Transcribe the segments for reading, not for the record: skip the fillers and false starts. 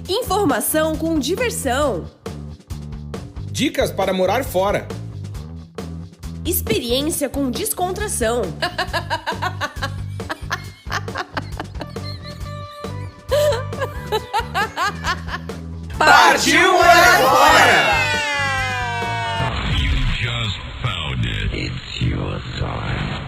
Informação com diversão. Dicas para morar fora. Experiência com descontração. Partiu morar fora! You just found it. It's your time.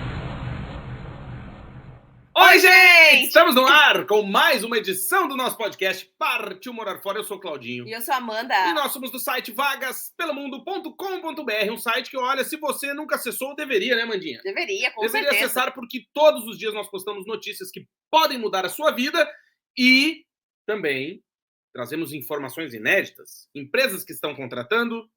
Oi, gente! Estamos no ar com mais uma edição do nosso podcast Partiu Morar Fora. Eu sou o Claudinho. E eu sou a Amanda. E nós somos do site vagaspelomundo.com.br, um site que, olha, se você nunca acessou, deveria, né, Mandinha? Deveria Deveria certeza. acessar, porque todos os dias nós postamos notícias que podem mudar a sua vida e também trazemos informações inéditas, empresas que estão contratando.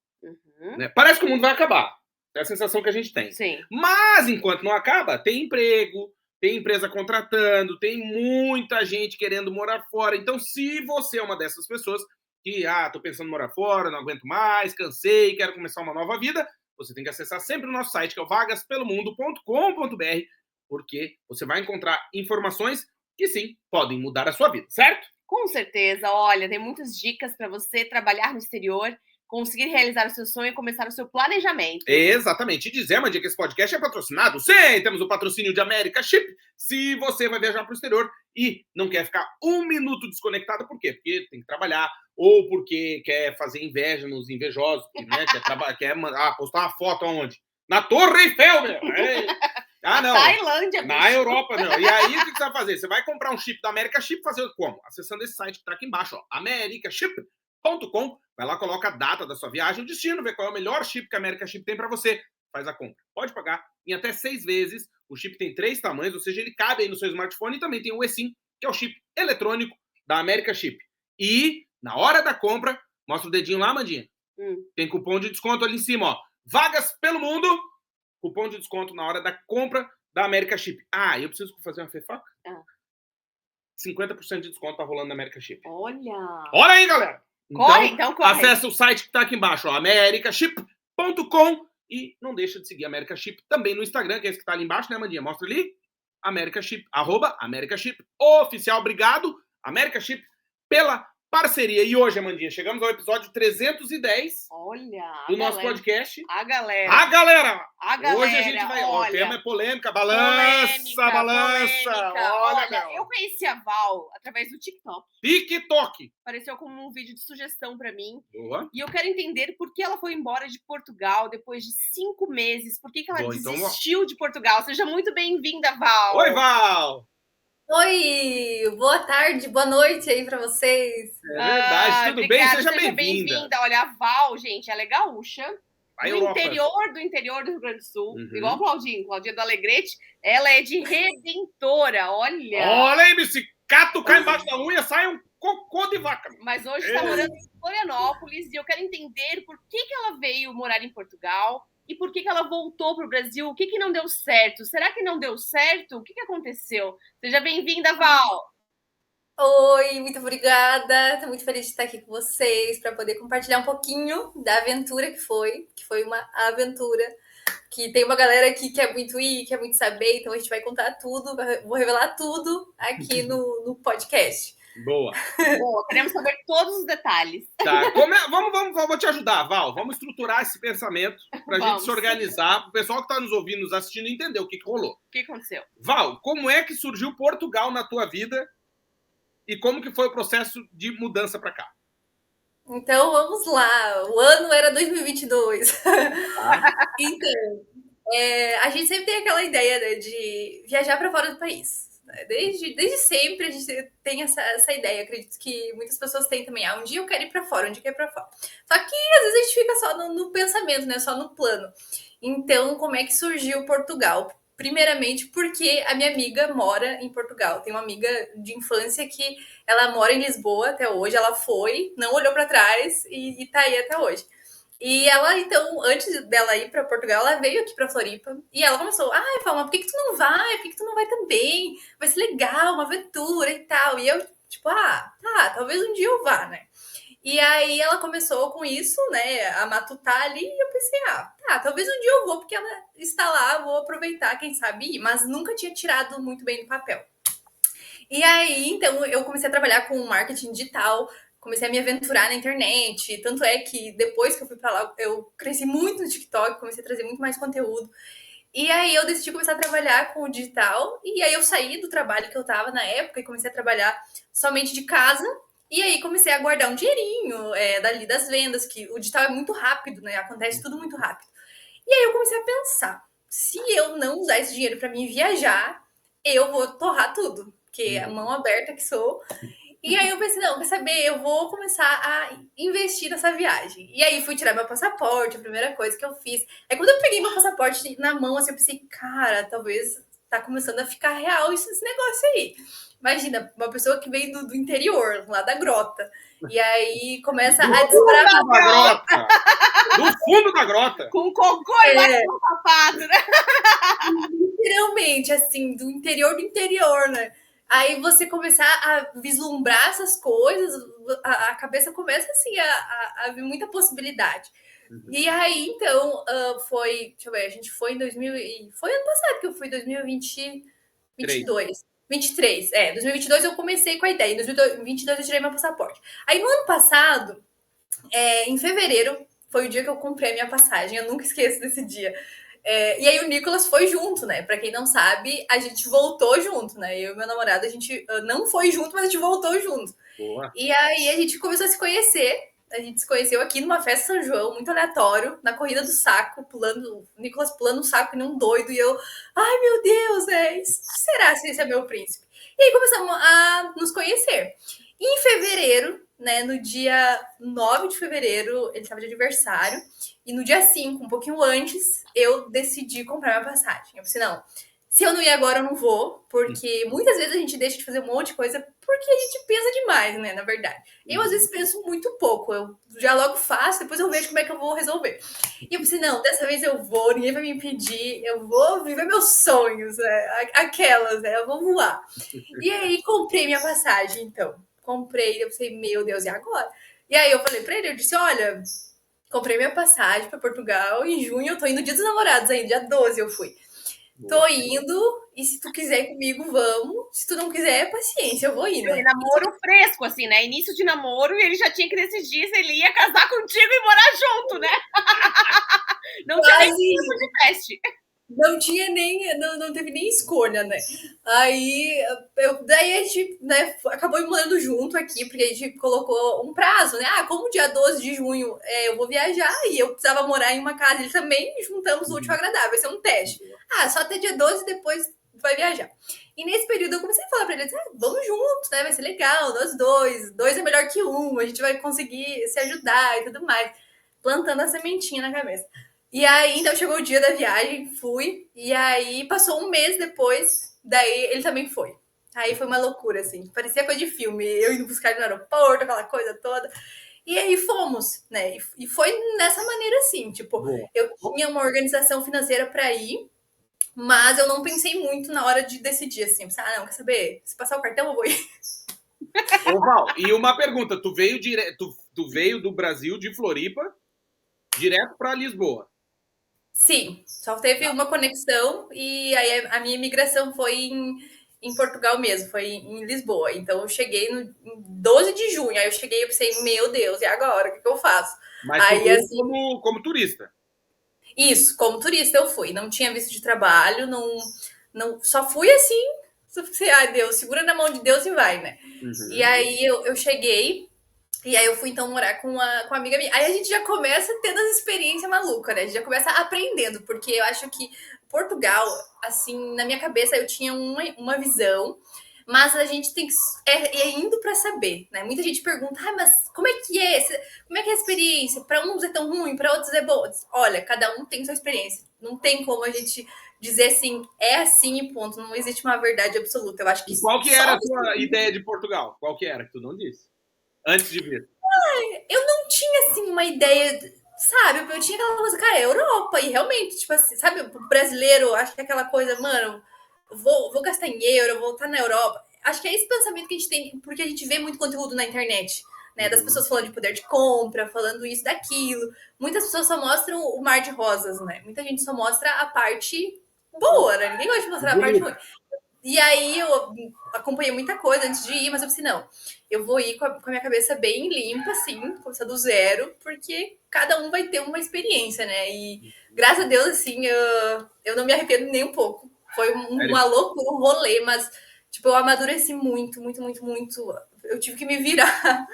Né? Parece que o mundo vai acabar. É a sensação que a gente tem. Sim. Mas, enquanto não acaba, tem emprego, tem empresa contratando, tem muita gente querendo morar fora. Então, se você é uma dessas pessoas que, tô pensando em morar fora, não aguento mais, cansei, quero começar uma nova vida, você tem que acessar sempre o nosso site, que é o vagaspelomundo.com.br, porque você vai encontrar informações que, sim, podem mudar a sua vida, certo? Com certeza. Olha, tem muitas dicas para você trabalhar no exterior, conseguir realizar o seu sonho e começar o seu planejamento. Exatamente. E dizer, Mandinha, que esse podcast é patrocinado? Sim, temos o patrocínio de America Chip. Se você vai viajar para o exterior e não quer ficar um minuto desconectado, por quê? Porque tem que trabalhar, ou porque quer fazer inveja nos invejosos, né? quer postar uma foto aonde? Na Torre Eiffel, meu! Não. Tailândia, bicho. Na Europa, não. E aí, o que você vai fazer? Você vai comprar um chip da America Chip, fazer como? Acessando esse site que tá aqui embaixo, ó, americaship.com. Vai lá, coloca a data da sua viagem, o destino, vê qual é o melhor chip que a America Chip tem para você. Faz a compra. Pode pagar em até 6 vezes. O chip tem 3 tamanhos, ou seja, ele cabe aí no seu smartphone. E também tem o eSIM, que é o chip eletrônico da America Chip. E, na hora da compra, mostra o dedinho lá, Mandinha. Tem cupom de desconto ali em cima, ó. Vagas pelo mundo. Cupom de desconto na hora da compra da America Chip. Eu preciso fazer uma fofoca? 50% de desconto tá rolando na America Chip. Olha aí, galera! Corre. Acesse o site que tá aqui embaixo, ó, americaship.com, e não deixa de seguir a America Chip também no Instagram, que é esse que tá ali embaixo, né, Mandinha? Mostra ali. America Chip, @AmericaChip oficial. Obrigado, America Chip, pela parceria. E hoje, Amandinha, chegamos ao episódio 310 do nosso podcast. A galera. Hoje a gente vai... Olha, o tema é polêmica. Balança. Olha, eu conheci a Val através do TikTok. Apareceu como um vídeo de sugestão pra mim. Boa. E eu quero entender por que ela foi embora de Portugal depois de 5 meses. Por que ela desistiu de Portugal? Seja muito bem-vinda, Val. Oi, Val. Oi, boa tarde, boa noite aí pra vocês. É verdade, tudo obrigada, bem? Seja bem-vinda. Olha, a Val, gente, ela é gaúcha, do interior do Rio Grande do Sul, igual a Claudinha do Alegrete. Ela é de Redentora, olha aí, bicicato, cai embaixo da unha, sai um cocô de vaca. Mas hoje está morando em Florianópolis e eu quero entender por que ela veio morar em Portugal. E por que ela voltou para o Brasil? O que não deu certo? Será que não deu certo? O que aconteceu? Seja bem-vinda, Val! Oi, muito obrigada. Estou muito feliz de estar aqui com vocês para poder compartilhar um pouquinho da aventura que foi uma aventura. Que tem uma galera aqui que quer muito ir, quer muito saber, então a gente vai contar tudo, vou revelar tudo aqui no podcast. Boa, queremos saber todos os detalhes. Tá, vou te ajudar, Val. Vamos estruturar esse pensamento pra gente se organizar, pro pessoal que tá nos ouvindo, nos assistindo, entender o que rolou. O que aconteceu? Val, como é que surgiu Portugal na tua vida e como que foi o processo de mudança pra cá? Então, vamos lá. O ano era 2022. Então, a gente sempre tem aquela ideia, né, de viajar para fora do país. Desde sempre a gente tem essa ideia. Acredito que muitas pessoas têm também. Um dia eu quero ir para fora, Só que às vezes a gente fica só no pensamento, né? Só no plano. Então, como é que surgiu Portugal? Primeiramente porque a minha amiga mora em Portugal. Tem uma amiga de infância que ela mora em Lisboa até hoje. Ela não olhou para trás e tá aí até hoje. E ela, então, antes dela ir para Portugal, ela veio aqui para Floripa. E ela começou, Fala, mas por que tu não vai? Por que tu não vai também? Vai ser legal, uma aventura e tal. E eu, Tipo, tá, talvez um dia eu vá, né? E aí ela começou com isso, né, a matutar ali, e eu pensei, tá, talvez um dia eu vou, porque ela está lá, vou aproveitar, quem sabe ir, mas nunca tinha tirado muito bem do papel. E aí, então, eu comecei a trabalhar com marketing digital, comecei a me aventurar na internet, tanto é que depois que eu fui pra lá, eu cresci muito no TikTok, comecei a trazer muito mais conteúdo. E aí eu decidi começar a trabalhar com o digital, e aí eu saí do trabalho que eu tava na época e comecei a trabalhar somente de casa, e aí comecei a guardar um dinheirinho dali das vendas, que o digital é muito rápido, né? Acontece tudo muito rápido. E aí eu comecei a pensar, se eu não usar esse dinheiro para mim viajar, eu vou torrar tudo, porque é a mão aberta que sou. E aí eu pensei, não, quer saber, eu vou começar a investir nessa viagem. E aí fui tirar meu passaporte, a primeira coisa que eu fiz. Aí quando eu peguei meu passaporte na mão, assim, eu pensei, cara, talvez tá começando a ficar real esse negócio aí. Imagina, uma pessoa que vem do interior, lá da grota. E aí começa a desbravar. Da grota! Do fundo da grota! Com cocô embaixo do sapato, né? Literalmente, assim, do interior, né? Aí você começar a vislumbrar essas coisas, a cabeça começa, assim, a ver muita possibilidade. E aí, então, foi... Deixa eu ver, a gente foi em 2000... Foi ano passado que eu fui, 2022. 23, 2022 eu comecei com a ideia, em 2022 eu tirei meu passaporte. Aí no ano passado, em fevereiro, foi o dia que eu comprei a minha passagem, eu nunca esqueço desse dia. E aí o Nicolas foi junto, né? Pra quem não sabe, a gente voltou junto, né? Eu e meu namorado, a gente não foi junto, mas a gente voltou junto. Boa. E aí a gente começou a se conhecer. A gente se conheceu aqui numa festa São João, muito aleatório, na corrida do saco, o Nicolas pulando o saco que nem um doido, e eu, ai meu Deus, será se esse é meu príncipe? E aí começamos a nos conhecer. E em fevereiro, né, no dia 9 de fevereiro, ele estava de aniversário, e no dia 5, um pouquinho antes, eu decidi comprar minha passagem. Eu pensei, não, se eu não ir agora, eu não vou, porque muitas vezes a gente deixa de fazer um monte de coisa porque a gente pensa demais, né, na verdade. Eu, às vezes, penso muito pouco. Eu já logo faço, depois eu vejo como é que eu vou resolver. E eu pensei, não, dessa vez eu vou, ninguém vai me impedir, eu vou viver meus sonhos, aquelas, eu vou voar. E aí, comprei minha passagem, então. Comprei, eu pensei, meu Deus, e agora? E aí eu falei pra ele, eu disse, olha, comprei minha passagem para Portugal, em junho eu tô indo dia dos namorados ainda, dia 12 eu fui. Tô indo, e se tu quiser ir comigo, vamos. Se tu não quiser, paciência, eu vou ir, né? Namoro fresco, assim, né? Início de namoro, e ele já tinha que decidir se ele ia casar contigo e morar junto, né? Não tinha nem tempo de teste. Não tinha nem, não teve nem escolha, né? Aí, daí a gente, né, acabou morando junto aqui, porque a gente colocou um prazo, né? Como dia 12 de junho eu vou viajar e eu precisava morar em uma casa, ele também, juntamos o útil ao agradável, vai ser um teste. Só até dia 12 depois vai viajar. E nesse período eu comecei a falar pra ele, vamos juntos, né? Vai ser legal, nós dois é melhor que um, a gente vai conseguir se ajudar e tudo mais. Plantando a sementinha na cabeça. E aí, então, chegou o dia da viagem, fui, e aí passou um mês depois, daí ele também foi. Aí foi uma loucura, assim, parecia coisa de filme, eu indo buscar ele no aeroporto, aquela coisa toda. E aí fomos, né? E foi nessa maneira, assim, tipo, eu tinha uma organização financeira para ir, mas eu não pensei muito na hora de decidir, assim, não, quer saber? Se passar o cartão, eu vou ir. Ô, Val, e uma pergunta, tu veio do Brasil, de Floripa, direto para Lisboa? Sim, só teve uma conexão e aí a minha imigração foi em Portugal mesmo, foi em Lisboa. Então eu cheguei no 12 de junho, aí eu cheguei e pensei, meu Deus, e agora? O que eu faço? Mas aí, assim, como turista? Isso, como turista eu fui. Não tinha visto de trabalho, não só fui assim, só pensei, Deus, segura na mão de Deus e vai, né? Uhum. E aí eu cheguei, e aí eu fui então morar com uma amiga minha. Aí a gente já começa tendo as experiências malucas, né? A gente já começa aprendendo, porque eu acho que Portugal, assim, na minha cabeça eu tinha uma visão, mas a gente tem que indo para saber, né? Muita gente pergunta, mas como é que é? Como é que é a experiência? Para uns é tão ruim, para outros é bom. Olha, cada um tem sua experiência. Não tem como a gente dizer assim, é assim e ponto. Não existe uma verdade absoluta. Eu acho que qual que era a tua ideia de Portugal? Qual que era que tu não disse? Antes de vir. Eu não tinha, assim, uma ideia, sabe? Eu tinha aquela coisa, cara, é Europa. E realmente, tipo assim, sabe? O brasileiro acha que é aquela coisa, mano, vou gastar em euro, vou estar na Europa. acho que é esse pensamento que a gente tem, porque a gente vê muito conteúdo na internet, né? Das pessoas falando de poder de compra, falando isso, daquilo. Muitas pessoas só mostram o mar de rosas, né? Muita gente só mostra a parte boa, né? Ninguém gosta de mostrar a parte ruim. E aí eu acompanhei muita coisa antes de ir, mas eu pensei, não, eu vou ir com a minha cabeça bem limpa, assim, começar do zero, porque cada um vai ter uma experiência, né? E graças a Deus, assim, eu não me arrependo nem um pouco. Foi uma loucura, um rolê, mas, tipo, eu amadureci muito, muito, muito, muito. Eu tive que me virar.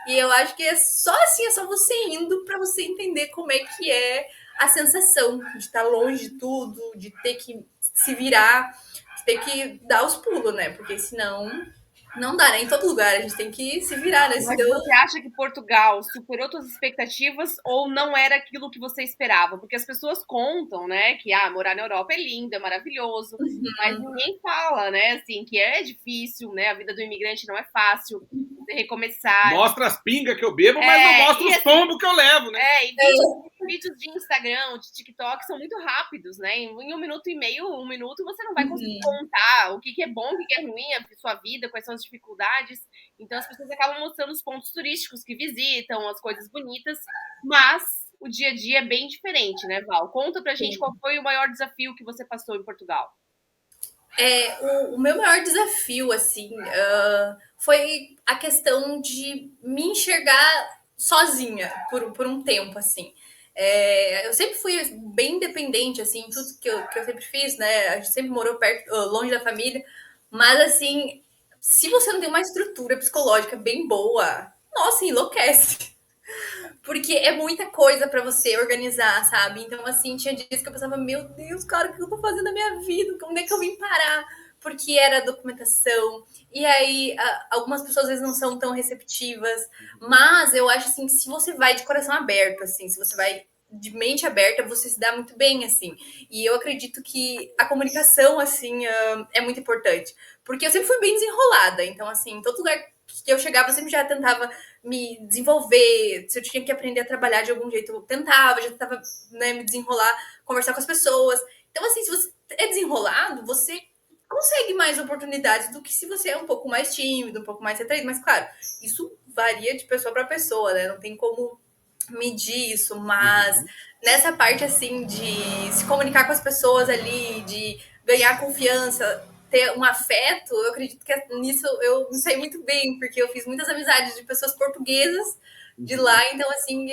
E eu acho que é só assim, é só você indo para você entender como é que é a sensação de estar longe de tudo, de ter que se virar, de ter que dar os pulos, né? Porque senão não dá, né? Em todo lugar a gente tem que se virar, né? Mas Senão... você acha que Portugal superou suas expectativas ou não era aquilo que você esperava? Porque as pessoas contam, né, que morar na Europa é lindo, é maravilhoso, mas ninguém fala, né, assim, que é difícil, né? A vida do imigrante não é fácil, você recomeçar. Mostra as pingas que eu bebo, mas não mostra os tombos que eu levo, né? E vídeos de Instagram, de TikTok são muito rápidos, né? Em 1 minuto e meio, 1 minuto, você não vai conseguir contar o que é bom, o que é ruim, a sua vida, quais são as dificuldades. Então as pessoas acabam mostrando os pontos turísticos que visitam, as coisas bonitas, mas o dia a dia é bem diferente, né, Val? Conta pra gente qual foi o maior desafio que você passou em Portugal. O meu maior desafio, assim, foi a questão de me enxergar sozinha por um tempo, assim. Eu sempre fui bem independente, assim, em tudo que eu sempre fiz, né? A gente sempre morou longe da família, mas, assim, se você não tem uma estrutura psicológica bem boa, nossa, enlouquece. Porque é muita coisa para você organizar, sabe? Então, assim, tinha dias que eu pensava, meu Deus, cara, o que eu tô fazendo na minha vida? Onde é que eu vim parar? Porque era documentação. E aí, algumas pessoas às vezes não são tão receptivas. Mas eu acho, assim, que se você vai de coração aberto, assim, se você vai de mente aberta, você se dá muito bem, assim. E eu acredito que a comunicação, assim, é muito importante. Porque eu sempre fui bem desenrolada. Então, assim, em todo lugar que eu chegava, eu sempre já tentava me desenvolver. Se eu tinha que aprender a trabalhar de algum jeito, eu tentava, já tentava, né, me desenrolar, conversar com as pessoas. Então, assim, se você é desenrolado, você consegue mais oportunidades do que se você é um pouco mais tímido, um pouco mais retraído. Mas, claro, isso varia de pessoa para pessoa, né? Não tem como medir isso, mas nessa parte, assim, de se comunicar com as pessoas ali, de ganhar confiança, ter um afeto, eu acredito que nisso eu me saí muito bem, porque eu fiz muitas amizades de pessoas portuguesas de lá, então, assim,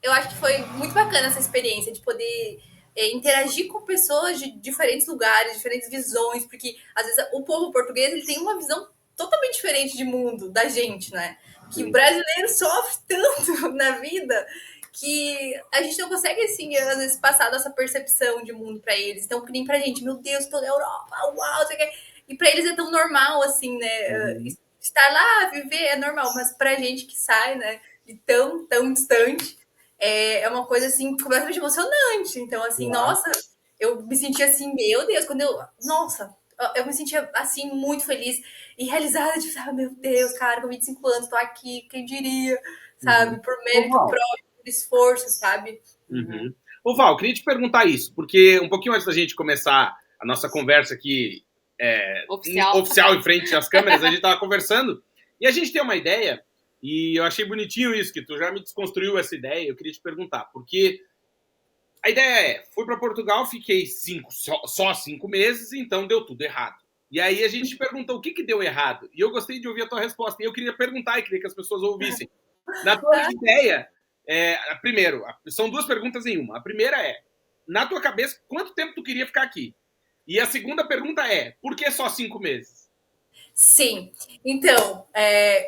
eu acho que foi muito bacana essa experiência de poder interagir com pessoas de diferentes lugares, diferentes visões, porque, às vezes, o povo português, ele tem uma visão totalmente diferente de mundo da gente, né? Que o brasileiro sofre tanto na vida que a gente não consegue, assim, às vezes, passar nossa percepção de mundo para eles. Então, que nem pra gente, meu Deus, tô na Europa, uau, sei que... E pra eles é tão normal, assim, né? Estar lá, viver é normal, mas pra gente que sai, né, de tão, tão distante, é uma coisa, assim, completamente emocionante. Então, assim, nossa, eu me sentia assim, meu Deus, nossa, eu me sentia, assim, muito feliz e realizada, tipo, sabe, meu Deus, cara, com 25 anos, tô aqui, quem diria, sabe, por mérito próprio, por esforço, sabe? Ô, Val, queria te perguntar isso, porque um pouquinho antes da gente começar a nossa conversa aqui oficial em frente às câmeras, a gente tava conversando e a gente tem uma ideia, e eu achei bonitinho isso, que tu já me desconstruiu essa ideia, eu queria te perguntar, porque a ideia fui para Portugal, fiquei só 5 meses, então deu tudo errado. E aí a gente te perguntou o que deu errado, e eu gostei de ouvir a tua resposta, e eu queria perguntar e queria que as pessoas ouvissem. Na tua ideia, primeiro, são 2 perguntas em uma. A primeira é, na tua cabeça, quanto tempo tu queria ficar aqui? E a segunda pergunta é, por que só 5 meses? Sim. Então,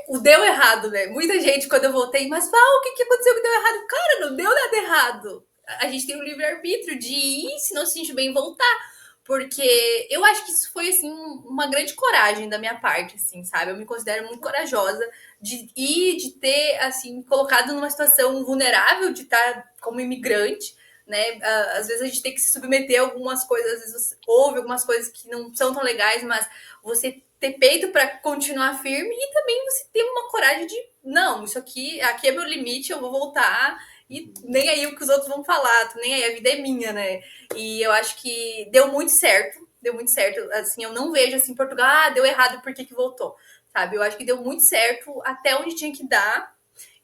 o deu errado, né? Muita gente, quando eu voltei, mas Val, o que aconteceu que deu errado? Cara, não deu nada errado. A gente tem o livre-arbítrio de ir, se não se sentir bem, voltar. Porque eu acho que isso foi, assim, uma grande coragem da minha parte, assim, sabe? Eu me considero muito corajosa de ir, de ter, assim, colocado numa situação vulnerável, de estar como imigrante, né? Às vezes a gente tem que se submeter a algumas coisas, às vezes houve algumas coisas que não são tão legais, mas você ter peito para continuar firme e também você ter uma coragem de, não, isso aqui é meu limite, eu vou voltar e nem aí o que os outros vão falar, nem aí, a vida é minha, né? E eu acho que deu muito certo, deu muito certo. Assim, eu não vejo assim, Portugal, deu errado, por que voltou? Sabe? Eu acho que deu muito certo até onde tinha que dar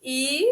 e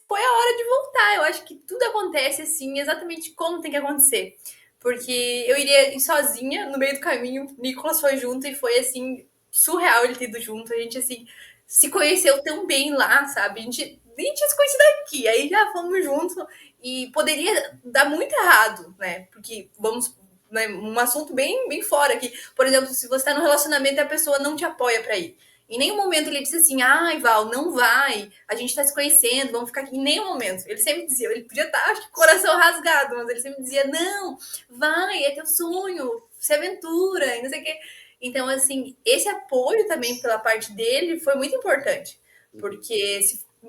foi a hora de voltar. Eu acho que tudo acontece assim, exatamente como tem que acontecer. Porque eu iria ir sozinha no meio do caminho, o Nicolas foi junto e foi assim, surreal ele ter ido junto. A gente assim se conheceu tão bem lá, sabe? A gente nem tinha se conhecido aqui, aí já fomos juntos e poderia dar muito errado, né? Porque vamos, né, um assunto bem fora aqui. Por exemplo, se você está num relacionamento e a pessoa não te apoia para ir. Em nenhum momento ele disse assim, ai, Val, não vai, a gente tá se conhecendo, vamos ficar aqui. Em nenhum momento. Ele sempre dizia, ele podia estar, acho que, coração rasgado, mas ele sempre dizia, não, vai, é teu sonho, se aventura, e não sei o quê. Então, assim, esse apoio também pela parte dele foi muito importante. Porque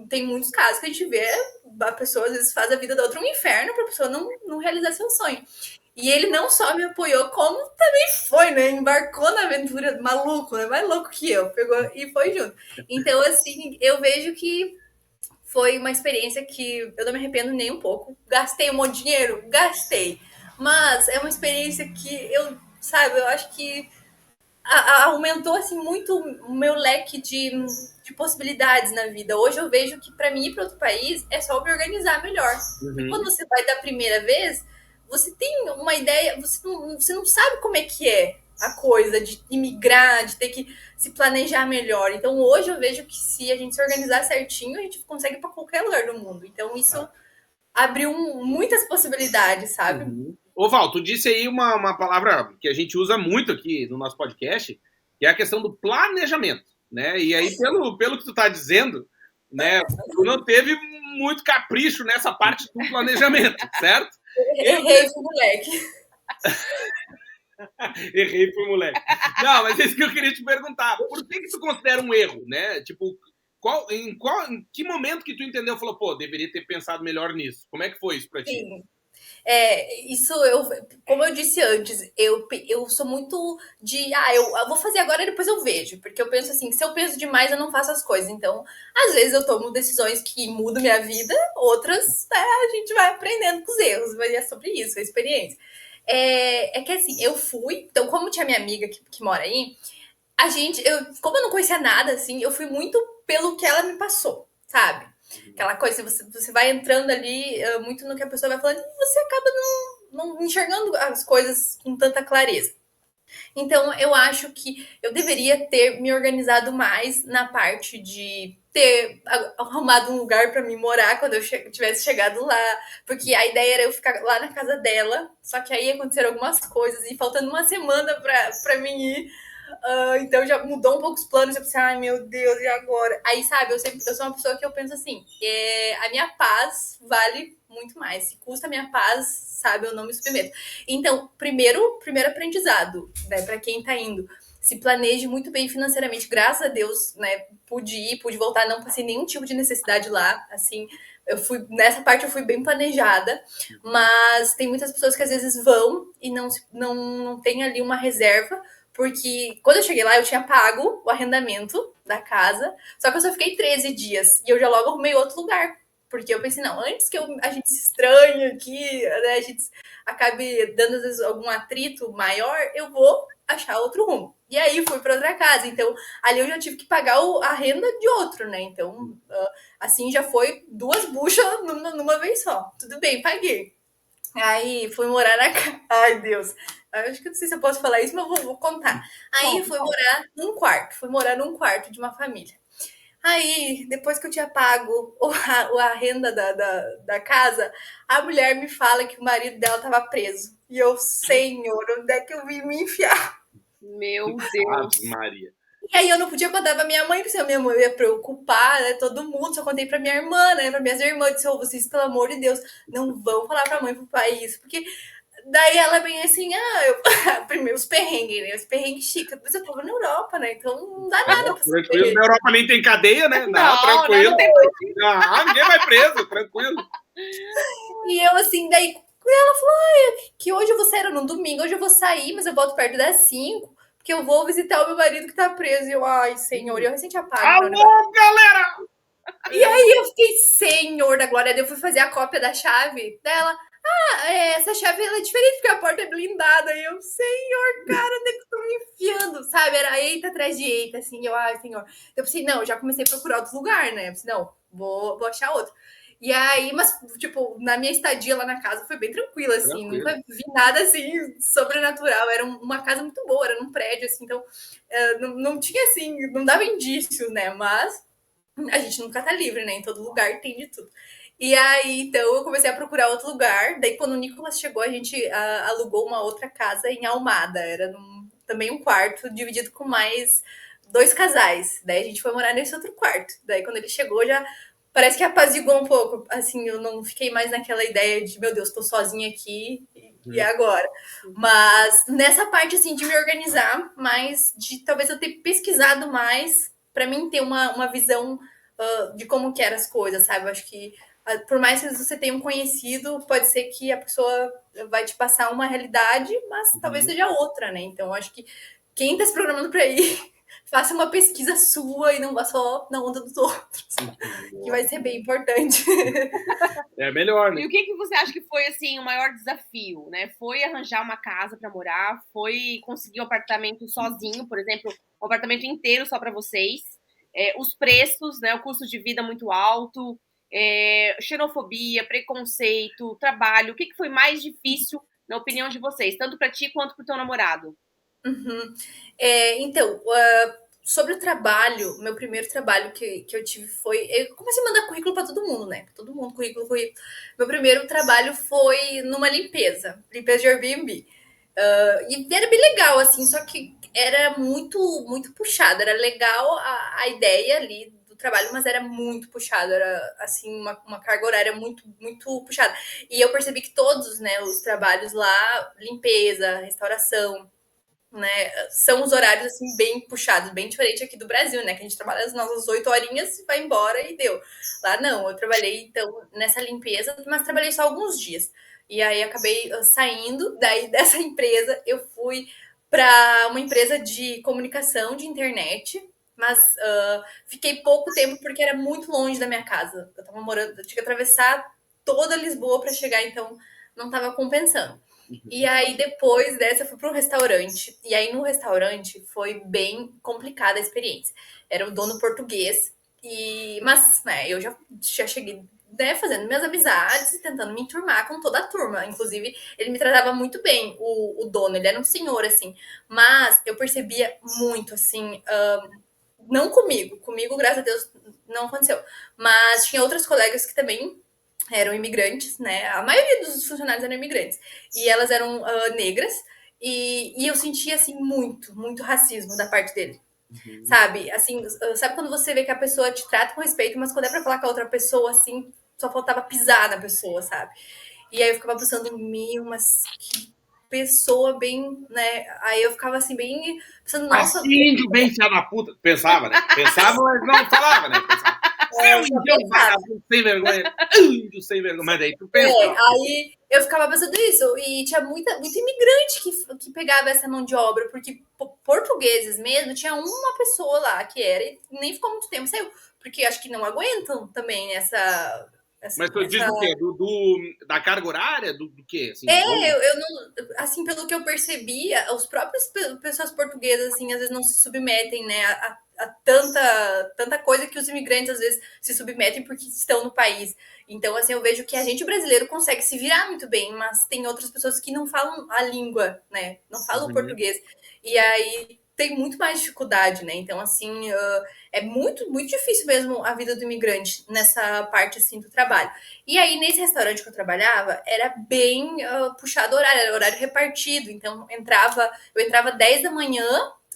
tem muitos casos que a gente vê, a pessoa às vezes faz a vida da outra um inferno para a pessoa não realizar seu sonho. E ele não só me apoiou, como também foi, né? Embarcou na aventura, maluco, né? Mais louco que eu, pegou e foi junto. Então, assim, eu vejo que foi uma experiência que eu não me arrependo nem um pouco. Gastei um monte de dinheiro? Gastei. Mas é uma experiência que eu, sabe, eu acho que aumentou assim muito o meu leque de possibilidades na vida. Hoje eu vejo que para mim ir para outro país é só me organizar melhor. E quando você vai da primeira vez, você tem uma ideia, você não sabe como é que é a coisa de imigrar, de ter que se planejar melhor. Então hoje eu vejo que se a gente se organizar certinho, a gente consegue ir para qualquer lugar do mundo. Então isso abriu muitas possibilidades, sabe? Ô, Val, tu disse aí uma palavra que a gente usa muito aqui no nosso podcast, que é a questão do planejamento, né? E aí, pelo que tu tá dizendo, né, tu não teve muito capricho nessa parte do planejamento, certo? Errei pro moleque. Errei pro moleque. Não, mas é isso que eu queria te perguntar. Por que tu considera um erro, né? Tipo, em que momento que tu entendeu, falou, pô, deveria ter pensado melhor nisso? Como é que foi isso pra ti? Sim. Isso como eu disse antes, eu sou muito de eu vou fazer agora e depois eu vejo, porque eu penso assim, se eu penso demais, eu não faço as coisas. Então, às vezes eu tomo decisões que mudam minha vida, outras a gente vai aprendendo com os erros, mas é sobre isso, a experiência. É que assim, eu fui, então, como tinha minha amiga que mora aí, como eu não conhecia nada, assim, eu fui muito pelo que ela me passou, sabe? Aquela coisa, você vai entrando ali muito no que a pessoa vai falando e você acaba não enxergando as coisas com tanta clareza. Então, eu acho que eu deveria ter me organizado mais na parte de ter arrumado um lugar para mim morar quando eu tivesse chegado lá, porque a ideia era eu ficar lá na casa dela, só que aí aconteceram algumas coisas e faltando uma semana para mim ir. Então já mudou um pouco os planos. Eu pensei, ai meu Deus, e agora? Aí, sabe, eu sou uma pessoa que eu penso assim: a minha paz vale muito mais. Se custa a minha paz, sabe, eu não me submeto. Então, primeiro aprendizado, né, para quem tá indo. Se planeje muito bem financeiramente. Graças a Deus, né, pude voltar, não passei nenhum tipo de necessidade lá, assim. Nessa parte eu fui bem planejada, mas tem muitas pessoas que às vezes vão e não tem ali uma reserva, porque quando eu cheguei lá, eu tinha pago o arrendamento da casa, só que eu só fiquei 13 dias e eu já logo arrumei outro lugar. Porque eu pensei, não, antes que a gente se estranhe aqui, né, a gente acabe dando às vezes algum atrito maior, eu vou achar outro rumo. E aí fui para outra casa. Então, ali eu já tive que pagar a renda de outro, né? Então, assim, já foi 2 buchas numa vez só. Tudo bem, paguei. Aí fui morar na casa. Ai, Deus. Eu acho que não sei se eu posso falar isso, mas vou contar. Aí fui morar num quarto. Fui morar num quarto de uma família. Aí, depois que eu tinha pago a renda da casa, a mulher me fala que o marido dela estava preso. E eu, Senhor, onde é que eu vim me enfiar? Meu Deus. Maria. E aí eu não podia contar pra minha mãe, porque a minha mãe ia preocupar, né, todo mundo. Só contei pra minha irmã, né, pra minhas irmãs. Eu disse, vocês, pelo amor de Deus, não vão falar pra mãe pro pai isso. Porque daí ela vem assim, primeiro os perrengues, né, os perrengues chicos. Mas eu tava na Europa, né, então não dá nada pra saber. Tranquilo, na Europa nem tem cadeia, né? Não, tranquilo. Não, ninguém vai preso, tranquilo. E eu assim, daí ela falou, que hoje eu vou sair no domingo, hoje eu vou sair, mas eu volto perto das 5. Porque eu vou visitar o meu marido que tá preso. E eu, ai, Senhor, eu recente apago. Alô, galera! E aí eu fiquei, Senhor da glória. Eu fui fazer a cópia da chave dela. essa chave ela é diferente porque a porta é blindada. E eu, Senhor, cara, onde é que eu tô me enfiando? Sabe? Era eita atrás de eita, assim. Eu, ai, Senhor. Eu pensei, não, eu já comecei a procurar outro lugar, né? Eu pensei, não, vou achar outro. E aí, mas, tipo, na minha estadia lá na casa foi bem tranquila, assim. Tranquilo. Nunca vi nada, assim, sobrenatural. Era uma casa muito boa, era num prédio, assim. Então, não tinha, assim, não dava indícios, né? Mas a gente nunca tá livre, né? Em todo lugar tem de tudo. E aí, então, eu comecei a procurar outro lugar. Daí, quando o Nicolas chegou, a gente alugou uma outra casa em Almada. Era também um quarto dividido com mais 2 casais. Daí, a gente foi morar nesse outro quarto. Daí, quando ele chegou, já parece que apaziguou um pouco. Assim, eu não fiquei mais naquela ideia de, meu Deus, tô sozinha aqui e agora. Mas nessa parte, assim, de me organizar, mais de talvez eu ter pesquisado mais para mim ter uma visão de como que eram as coisas, sabe? Eu acho que por mais que você tenha um conhecido, pode ser que a pessoa vai te passar uma realidade, mas talvez seja outra, né? Então, eu acho que quem está se programando para ir, faça uma pesquisa sua e não vá só na onda dos outros, que vai ser bem importante. É melhor, né? E o que você acha que foi, assim, o maior desafio, né? Foi arranjar uma casa para morar? Foi conseguir um apartamento sozinho, por exemplo, um apartamento inteiro só para vocês? Os preços, né? O custo de vida muito alto, xenofobia, preconceito, trabalho. O que foi mais difícil, na opinião de vocês? Tanto para ti quanto para o teu namorado? Então, sobre o trabalho, meu primeiro trabalho que eu tive foi. Eu comecei a mandar currículo para todo mundo, né? Todo mundo, currículo. Meu primeiro trabalho foi numa limpeza de Airbnb. E era bem legal, assim, só que era muito, muito puxado. Era legal a ideia ali do trabalho, mas era muito puxado. Era, assim, uma carga horária muito, muito puxada. E eu percebi que todos, né, os trabalhos lá, limpeza, restauração, né, são os horários assim bem puxados, bem diferente aqui do Brasil, né, que a gente trabalha as nossas 8 horinhas, vai embora e deu. Lá não, eu trabalhei então nessa limpeza, mas trabalhei só alguns dias. E aí acabei saindo daí dessa empresa, eu fui para uma empresa de comunicação de internet, mas fiquei pouco tempo porque era muito longe da minha casa. Eu tava morando, eu tinha que atravessar toda Lisboa para chegar, então não estava compensando. E aí, depois dessa, eu fui para um restaurante. E aí, no restaurante, foi bem complicada a experiência. Era o dono português. Mas, né, eu já cheguei, né, fazendo minhas amizades e tentando me enturmar com toda a turma. Inclusive, ele me tratava muito bem, o dono. Ele era um senhor, assim. Mas eu percebia muito, assim... não comigo. Comigo, graças a Deus, não aconteceu. Mas tinha outras colegas que também eram imigrantes, né? A maioria dos funcionários eram imigrantes. E elas eram negras. E eu sentia, assim, muito, muito racismo da parte dele. Sabe? Assim, sabe quando você vê que a pessoa te trata com respeito, mas quando é pra falar com a outra pessoa, assim, só faltava pisar na pessoa, sabe? E aí eu ficava pensando, mas que pessoa bem, né? Aí eu ficava assim, bem pensando, nossa. Mas índio bem filha da puta. Pensava, né? Pensava, mas não falava, né? Pensava. Seu índio vagabundo sem vergonha. Índio sem vergonha. Mas daí tu pensa. Aí eu ficava pensando isso. E tinha muito imigrante que pegava essa mão de obra, porque portugueses mesmo, tinha uma pessoa lá que era, e nem ficou muito tempo, saiu. Porque acho que não aguentam também essa. Mas tu diz o quê? Da carga horária? Do quê? Assim, eu não. Assim, pelo que eu percebia, os próprios pessoas portuguesas, assim, às vezes não se submetem, né, a tanta coisa que os imigrantes às vezes se submetem porque estão no país. Então, assim, eu vejo que a gente brasileiro consegue se virar muito bem, mas tem outras pessoas que não falam a língua, né? Não falam o português. E aí tem muito mais dificuldade, né? Então, assim, é muito, muito difícil mesmo a vida do imigrante nessa parte, assim, do trabalho. E aí, nesse restaurante que eu trabalhava, era bem puxado o horário, era horário repartido. Então, eu entrava 10 da manhã,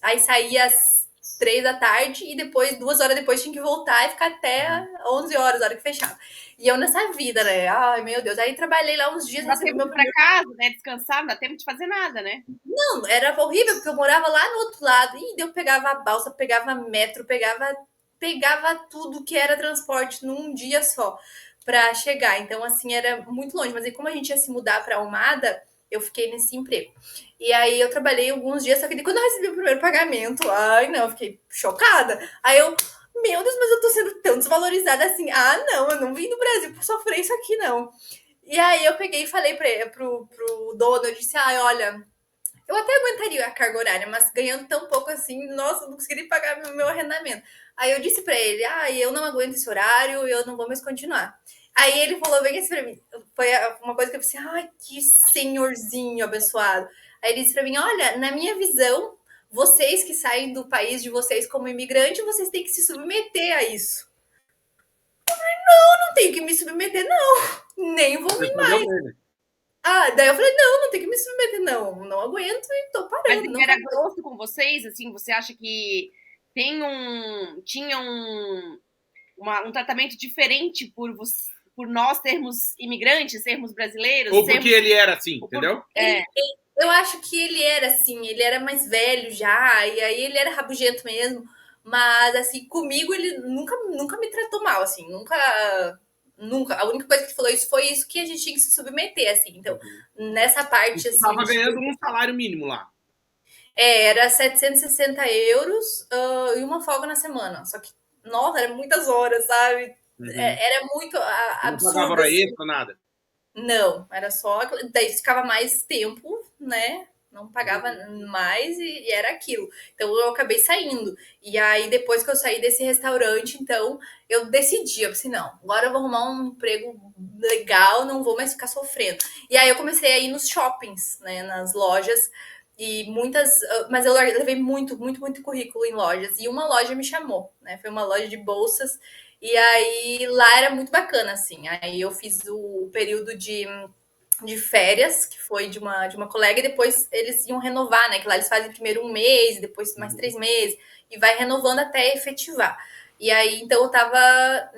aí saía às 3 da tarde e depois, 2 horas depois, tinha que voltar e ficar até 11 horas, a hora que fechava. E eu nessa vida, né? Ai, meu Deus. Aí trabalhei lá uns dias. Dá tempo de ir pra casa, né? Descansar, não dá tempo de fazer nada, né? Não, era horrível, porque eu morava lá no outro lado. E eu pegava a balsa, pegava metro, pegava tudo que era transporte num dia só para chegar. Então, assim, era muito longe. Mas aí, como a gente ia se mudar para Almada, eu fiquei nesse emprego. E aí eu trabalhei alguns dias, só que quando eu recebi o primeiro pagamento, ai, não, eu fiquei chocada. Aí eu, meu Deus, mas eu tô sendo tão desvalorizada assim. Ah, não, eu não vim do Brasil pra sofrer isso aqui, não. E aí eu peguei e falei pro dono, eu disse, olha, eu até aguentaria a carga horária, mas ganhando tão pouco assim, nossa, não conseguiria pagar meu arrendamento. Aí eu disse pra ele, eu não aguento esse horário, eu não vou mais continuar. Aí ele falou bem assim pra mim, foi uma coisa que eu pensei, que senhorzinho abençoado. Aí ele disse pra mim, olha, na minha visão, vocês que saem do país de vocês como imigrante, vocês têm que se submeter a isso. Não tenho que me submeter, não. Nem vou vir mais. Daí eu falei, não tem que me submeter, não aguento e tô parando. Mas ele era grosso com vocês, assim, você acha que tinha um tratamento diferente por nós sermos imigrantes, sermos brasileiros? Ou porque ele era assim, entendeu? Eu acho que ele era assim, ele era mais velho já, e aí ele era rabugento mesmo, mas assim, comigo ele nunca me tratou mal, assim, nunca. A única coisa que ele falou foi isso que a gente tinha que se submeter, assim. Então, nessa parte, assim... Tava ganhando um salário mínimo lá. Era 760 euros e uma folga na semana. Só que, nossa, era muitas horas, sabe? Era muito absurdo. Não pagava hora extra, nada? Não, era só... Daí ficava mais tempo, né? Não pagava mais e era aquilo. Então eu acabei saindo. E aí, depois que eu saí desse restaurante, então, eu decidi, eu pensei, não, agora eu vou arrumar um emprego legal, não vou mais ficar sofrendo. E aí eu comecei a ir nos shoppings, né, nas lojas, e mas eu levei muito currículo em lojas. E uma loja me chamou, né? Foi uma loja de bolsas. E aí lá era muito bacana, assim. Aí eu fiz o período de férias, que foi de uma colega, e depois eles iam renovar, né? Que lá eles fazem primeiro um mês, depois mais 3 meses, e vai renovando até efetivar. E aí, então, eu tava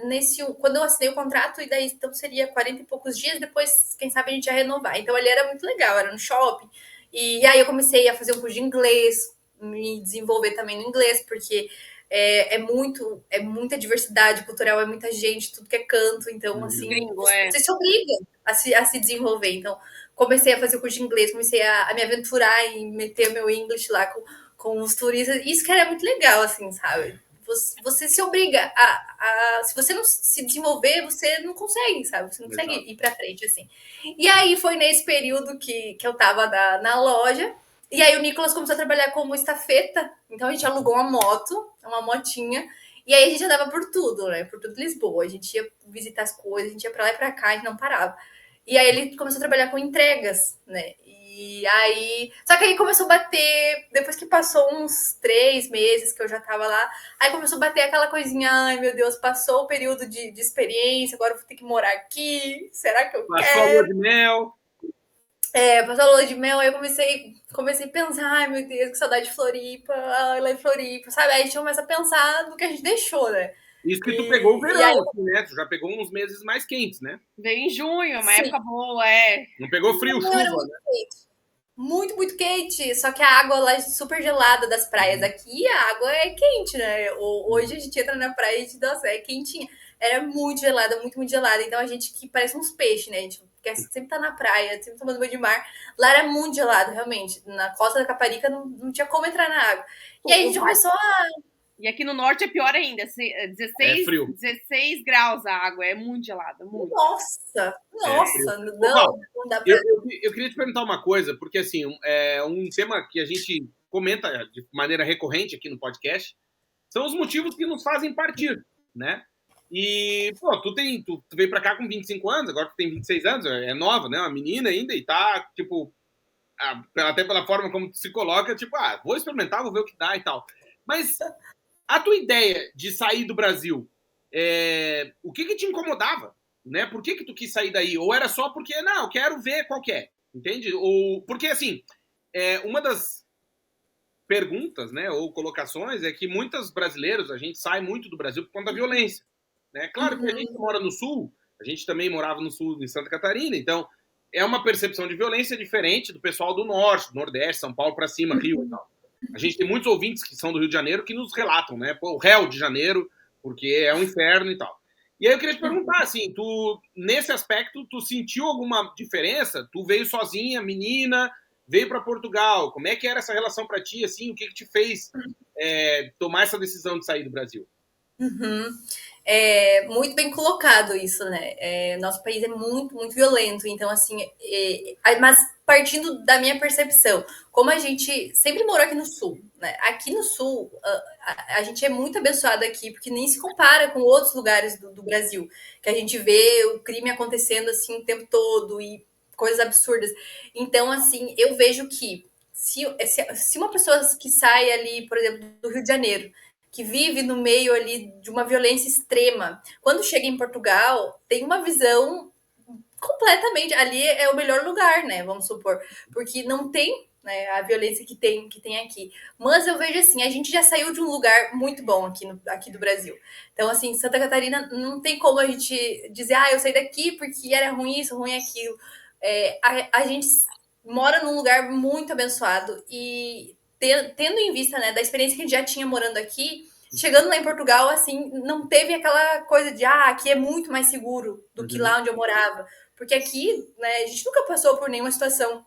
quando eu assinei o contrato, e daí, então, seria 40 e poucos dias, depois, quem sabe, a gente ia renovar. Então, ali era muito legal, era no shopping. E aí, eu comecei a fazer um curso de inglês, me desenvolver também no inglês, porque é muita diversidade cultural, é muita gente, tudo que é canto, então, assim, você se obriga a se desenvolver. Então, comecei a fazer o curso de inglês, comecei a me aventurar e meter o meu English lá com os turistas. Isso que era muito legal, assim, sabe? Você se obriga se você não se desenvolver, você não consegue, sabe? Você não consegue ir pra frente, assim. E aí, foi nesse período que eu tava na loja. E aí o Nicolas começou a trabalhar como estafeta, então a gente alugou uma motinha, e aí a gente andava por tudo, né? Por tudo Lisboa. A gente ia visitar as coisas, a gente ia pra lá e pra cá, a gente não parava. E aí ele começou a trabalhar com entregas, né? E aí... Só que aí começou a bater... Depois que passou uns 3 meses que eu já tava lá, aí começou a bater aquela coisinha, ai meu Deus, passou o período de experiência, agora eu vou ter que morar aqui, será que eu quero? Passou a lua de mel. Passou a lua de mel, aí eu comecei a pensar, ai meu Deus, que saudade de Floripa, lá em Floripa, sabe? Aí a gente começa a pensar no que a gente deixou, né? Isso que tu pegou o verão, assim, né? Tu já pegou uns meses mais quentes, né? Veio em junho, uma Sim. época boa, Não pegou frio, chuva, muito né? quente. Muito quente, só que a água lá é super gelada das praias. Aqui a água é quente, né? Hoje a gente entra na praia e a gente, nossa, é quentinha. Era muito gelada, muito gelada. Então a gente que parece uns peixes, né? A gente quer sempre tá na praia, sempre tomando banho de mar. Lá era muito gelado, realmente. Na costa da Caparica não tinha como entrar na água. E aí a gente começou a... E aqui no norte é pior ainda, 16 graus a água, é muito gelada, muito. Nossa, não dá pra... Eu queria te perguntar uma coisa, porque assim, um tema que a gente comenta de maneira recorrente aqui no podcast são os motivos que nos fazem partir, né? E, pô, tu veio pra cá com 25 anos, agora tu tem 26 anos, é nova, né? Uma menina ainda, e tá, tipo, até pela forma como tu se coloca, tipo, vou experimentar, vou ver o que dá e tal. Mas a tua ideia de sair do Brasil, o que te incomodava? Né? Por que tu quis sair daí? Ou era só porque, não, eu quero ver qual que é, entende? Ou, porque, assim, uma das perguntas, né, ou colocações é que muitos brasileiros, a gente sai muito do Brasil por conta da violência. Né? Claro que a gente mora no Sul, a gente também morava no Sul, em Santa Catarina, então é uma percepção de violência diferente do pessoal do Norte, do Nordeste, São Paulo para cima, Rio e tal. A gente tem muitos ouvintes que são do Rio de Janeiro que nos relatam, né? Pô, o Rio de Janeiro, porque é um inferno e tal. E aí eu queria te perguntar, assim, nesse aspecto, tu sentiu alguma diferença? Tu veio sozinha, menina, veio para Portugal. Como é que era essa relação para ti, assim? O que te fez tomar essa decisão de sair do Brasil? É muito bem colocado isso, né? Nosso país é muito, muito violento. Então, assim, mas partindo da minha percepção, como a gente sempre morou aqui no Sul, né? Aqui no Sul, a gente é muito abençoado aqui, porque nem se compara com outros lugares do Brasil, que a gente vê o crime acontecendo assim o tempo todo e coisas absurdas. Então, assim, eu vejo que se uma pessoa que sai ali, por exemplo, do Rio de Janeiro, que vive no meio ali de uma violência extrema, quando chega em Portugal, tem uma visão completamente. Ali é o melhor lugar, né? Vamos supor, porque não tem, né, a violência que tem aqui. Mas eu vejo assim, a gente já saiu de um lugar muito bom aqui do Brasil. Então, assim, Santa Catarina não tem como a gente dizer, eu saí daqui porque era ruim isso, ruim aquilo. A gente mora num lugar muito abençoado e tendo em vista, né, da experiência que a gente já tinha morando aqui, chegando lá em Portugal, assim, não teve aquela coisa de, aqui é muito mais seguro do que lá onde eu morava. Porque aqui, né, a gente nunca passou por nenhuma situação,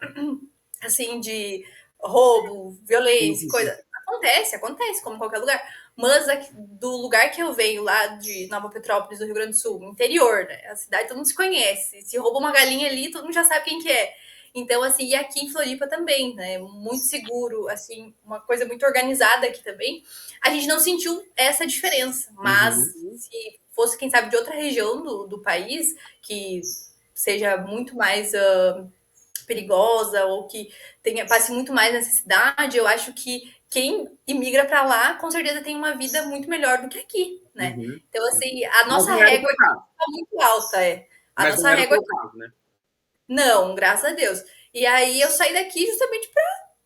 assim, de roubo, violência, coisa. Acontece, como em qualquer lugar. Mas aqui, do lugar que eu venho, lá de Nova Petrópolis, do Rio Grande do Sul, interior, né, a cidade todo mundo se conhece. Se rouba uma galinha ali, todo mundo já sabe quem que é. Então, assim, e aqui em Floripa também, né? Muito seguro, assim, uma coisa muito organizada aqui também. A gente não sentiu essa diferença, mas se fosse, quem sabe, de outra região do país, que seja muito mais perigosa ou que passe muito mais necessidade, eu acho que quem imigra para lá, com certeza tem uma vida muito melhor do que aqui, né? Então, assim, a nossa régua aqui está muito alta, A nossa régua aqui... caso, né? Não, graças a Deus. E aí eu saí daqui justamente para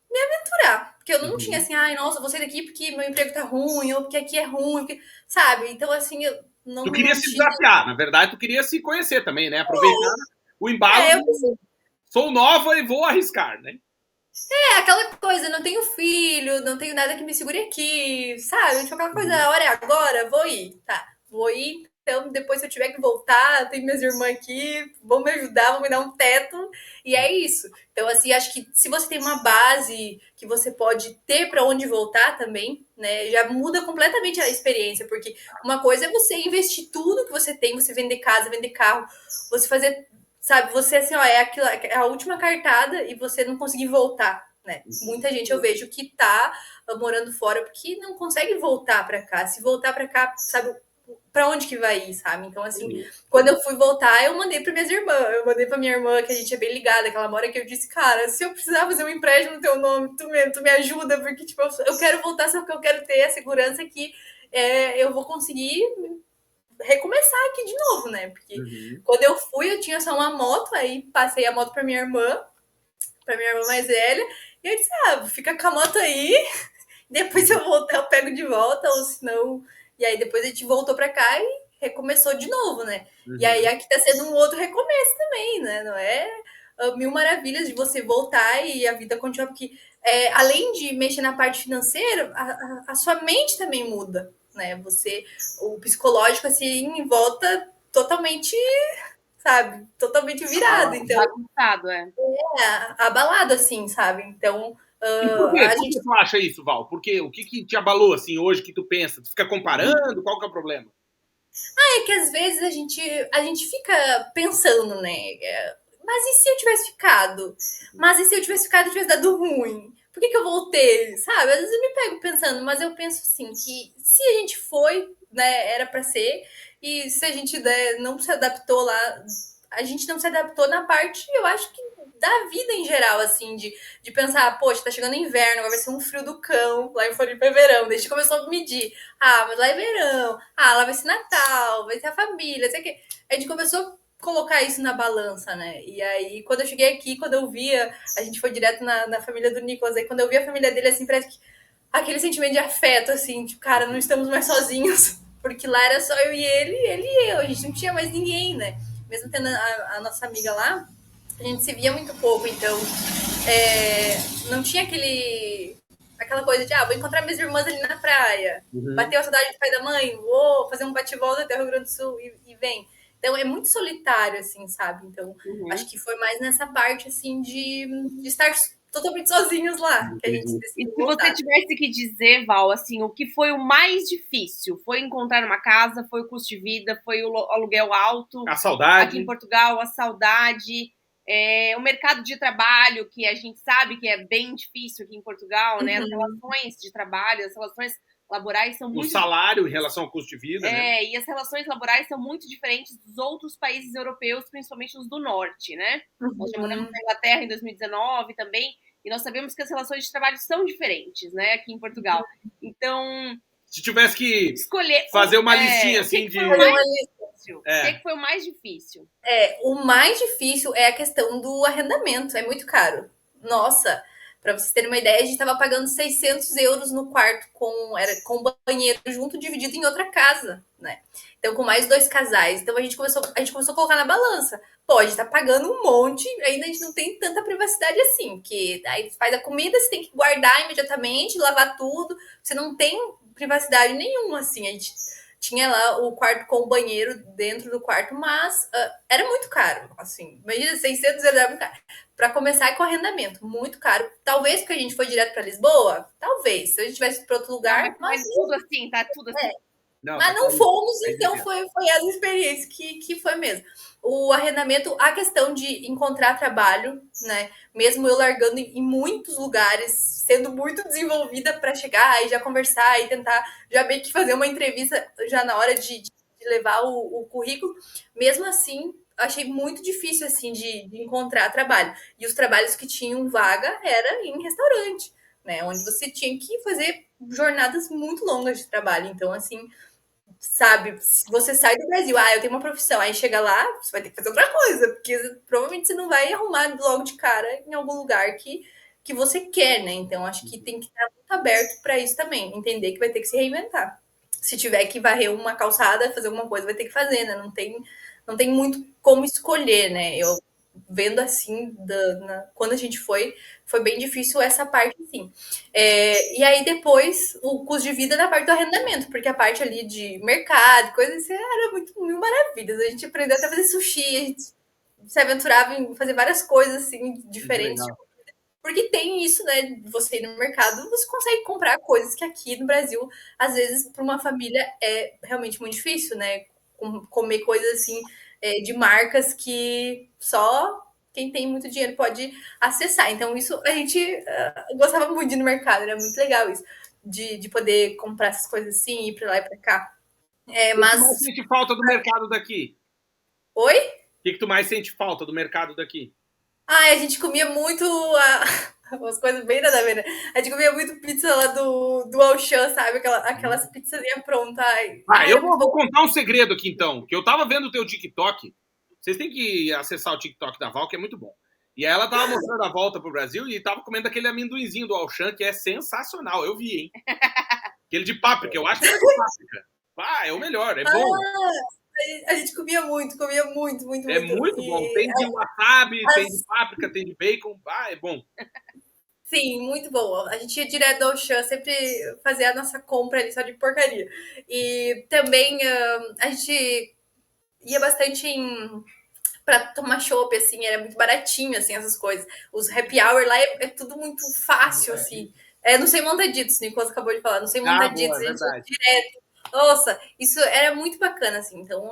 me aventurar. Porque eu não tinha assim, nossa, vou sair daqui porque meu emprego tá ruim, ou porque aqui é ruim, porque... sabe? Então, assim, eu não. Tu queria se desafiar, na verdade, tu queria se conhecer também, né? Aproveitar o embalo. Sou nova e vou arriscar, né? Aquela coisa, não tenho filho, não tenho nada que me segure aqui, sabe? Tipo, aquela coisa, a hora é agora, vou ir. Tá, vou ir. Então, depois, se eu tiver que voltar, eu tenho minhas irmãs aqui, vão me ajudar, vão me dar um teto, e é isso. Então, assim, acho que se você tem uma base que você pode ter para onde voltar também, né, já muda completamente a experiência, porque uma coisa é você investir tudo que você tem, você vender casa, vender carro, você fazer, sabe, você assim, é a última cartada e você não conseguir voltar, né? Muita gente eu vejo que tá morando fora porque não consegue voltar para cá. Se voltar para cá, sabe, para onde que vai ir, sabe? Então, assim, quando eu fui voltar, eu mandei para minhas irmãs. Eu mandei para minha irmã, que a gente é bem ligada, que ela mora aqui. Eu disse, cara, se eu precisar fazer um empréstimo no teu nome, tu me ajuda, porque, tipo, eu quero voltar, só que eu quero ter a segurança que eu vou conseguir recomeçar aqui de novo, né? Porque quando eu fui, eu tinha só uma moto, aí passei a moto para minha irmã mais velha, e eu disse, fica com a moto aí, depois eu voltar, eu pego de volta, ou senão... E aí depois a gente voltou para cá e recomeçou de novo, né? E aí aqui tá sendo um outro recomeço também, né? Não é mil maravilhas de você voltar e a vida continuar, porque além de mexer na parte financeira, a sua mente também muda, né? O psicológico, assim, volta totalmente, sabe? Totalmente virado. Então, bagunçado, abalado, assim, sabe? Então... E por quê? Por que tu acha isso, Val? Porque o que te abalou, assim, hoje que tu pensa? Tu fica comparando? Qual que é o problema? É que às vezes a gente fica pensando, né? Mas e se eu tivesse ficado? Mas e se eu tivesse ficado e tivesse dado ruim? Por que eu voltei? Sabe? Às vezes eu me pego pensando, mas eu penso assim, que se a gente foi, né, era pra ser, e se a gente não se adaptou lá, a gente não se adaptou na parte, eu acho que da vida em geral, assim, de pensar, poxa, tá chegando inverno, agora vai ser um frio do cão, lá em Floripa é verão, daí a gente começou a medir, mas lá é verão, lá vai ser Natal, vai ter a família, sei o quê. A gente começou a colocar isso na balança, né, e aí, quando eu cheguei aqui, quando eu via, a gente foi direto na família do Nicolas, aí quando eu vi a família dele, assim, parece que aquele sentimento de afeto, assim, tipo, cara, não estamos mais sozinhos, porque lá era só eu e ele e eu, a gente não tinha mais ninguém, né, mesmo tendo a nossa amiga lá, a gente se via muito pouco, então não tinha aquela coisa de vou encontrar minhas irmãs ali na praia, bater a saudade do pai e da mãe, vou fazer um bate-volta até o Rio Grande do Sul e vem. Então é muito solitário, assim, sabe? Então acho que foi mais nessa parte, assim, de estar totalmente sozinhos lá, que a gente E decidiu se voltar. você tivesse que dizer, Val, assim, o que foi o mais difícil? Foi encontrar uma casa, foi o custo de vida, foi o aluguel alto A aqui saudade. em Portugal, a saudade, o mercado de trabalho, que a gente sabe que é bem difícil aqui em Portugal, né? As relações de trabalho, as relações laborais são O muito salário em relação ao custo de vida, né? e as relações laborais são muito diferentes dos outros países europeus, principalmente os do norte, né? Nós já moramos na Inglaterra em 2019 também, e nós sabemos que as relações de trabalho são diferentes, né, aqui em Portugal. Então, Se tivesse que escolher fazer uma listinha o que assim que de. foi o mais difícil? O que foi o mais difícil? O mais difícil é a questão do arrendamento, é muito caro. Nossa, para vocês terem uma ideia, a gente estava pagando 600 euros no quarto com banheiro junto, dividido em outra casa, né? Então, com mais 2 casais. Então, a gente começou a colocar na balança. Pô, a gente tá pagando um monte, ainda a gente não tem tanta privacidade assim, porque aí faz a comida, você tem que guardar imediatamente, lavar tudo, você não tem privacidade nenhuma, assim, a gente tinha lá o quarto com o banheiro dentro do quarto, mas era muito caro, assim, imagina, 600 euros era muito caro. Para começar com arrendamento, muito caro. Talvez porque a gente foi direto para Lisboa, talvez. Se a gente tivesse para outro lugar, mas tudo assim, tá tudo assim. Mas não fomos, então foi essa experiência que foi mesmo. O arrendamento, a questão de encontrar trabalho, né? Mesmo eu largando em muitos lugares, sendo muito desenvolvida para chegar e já conversar e tentar já meio que fazer uma entrevista já na hora de levar o currículo, mesmo assim, achei muito difícil assim de encontrar trabalho. E os trabalhos que tinham vaga era em restaurante, né? Onde você tinha que fazer jornadas muito longas de trabalho. Então, assim, sabe, se você sai do Brasil, eu tenho uma profissão, aí chega lá, você vai ter que fazer outra coisa, porque provavelmente você não vai arrumar logo de cara em algum lugar que você quer, né? Então, acho que tem que estar muito aberto para isso também, entender que vai ter que se reinventar. Se tiver que varrer uma calçada, fazer alguma coisa, vai ter que fazer, né? Não tem muito como escolher, né? Eu vendo assim, quando a gente foi bem difícil essa parte, sim. E aí depois o custo de vida na parte do arrendamento, porque a parte ali de mercado, coisa assim, era muito mil maravilhas. A gente aprendeu até a fazer sushi, a gente se aventurava em fazer várias coisas assim diferentes. Porque tem isso, né? Você ir no mercado, você consegue comprar coisas que aqui no Brasil, às vezes, para uma família é realmente muito difícil, né? Comer coisas assim de marcas que só quem tem muito dinheiro pode acessar. Então, isso a gente gostava muito de ir no mercado, era muito legal isso, de poder comprar essas coisas assim, ir para lá e para cá. Mas... O que tu mais sente falta do mercado daqui? Oi? O que tu mais sente falta do mercado daqui? A gente comia muito umas coisas bem nada a ver, né? A gente comia muito pizza lá do Auchan, sabe? Aquelas pizzazinhas prontas. Eu vou contar um segredo aqui, então. Que eu tava vendo o teu TikTok. Vocês têm que acessar o TikTok da Val, que é muito bom. E aí ela tava mostrando a volta pro Brasil e tava comendo aquele amendoinzinho do Auchan, que é sensacional. Eu vi, hein? Aquele de páprica. Eu acho que é de páprica. É o melhor, é bom. A gente comia muito. É muito bom. Tem de wasabi, tem de páprica, tem de bacon. É bom. Sim, muito bom. A gente ia direto ao Auchan, sempre fazia a nossa compra ali só de porcaria. E também a gente ia bastante para tomar chopp, assim, era muito baratinho, assim, essas coisas. Os happy hour lá é tudo muito fácil, assim. Não sei montaditos, o Nicolas acabou de falar, não sei montaditos, a gente ia direto. Nossa, isso era muito bacana, assim. Então,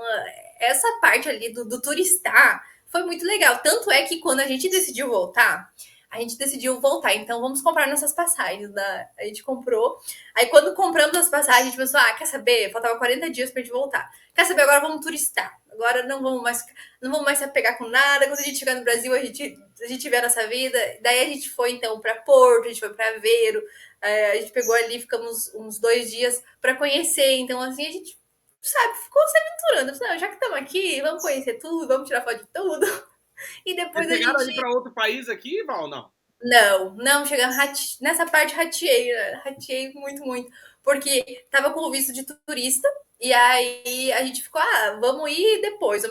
essa parte ali do turistar foi muito legal. Tanto é que quando a gente decidiu voltar, então vamos comprar nossas passagens. A gente comprou. Aí quando compramos as passagens, a gente pensou, quer saber? Faltava 40 dias pra gente voltar. Quer saber? Agora vamos turistar. Agora não vamos mais se apegar com nada. Quando a gente chegar no Brasil, a gente vê a nossa vida. Daí a gente foi, então, para Porto, a gente foi para Aveiro. A gente pegou ali, ficamos uns 2 dias para conhecer. Então, assim, a gente, sabe, ficou se aventurando. Já que estamos aqui, vamos conhecer tudo, vamos tirar foto de tudo. E depois Vocês chegaram ali para outro país aqui, Val, não? Não, chegando nessa parte rateei muito, muito. Porque tava com o visto de turista, e aí a gente ficou, vamos ir depois.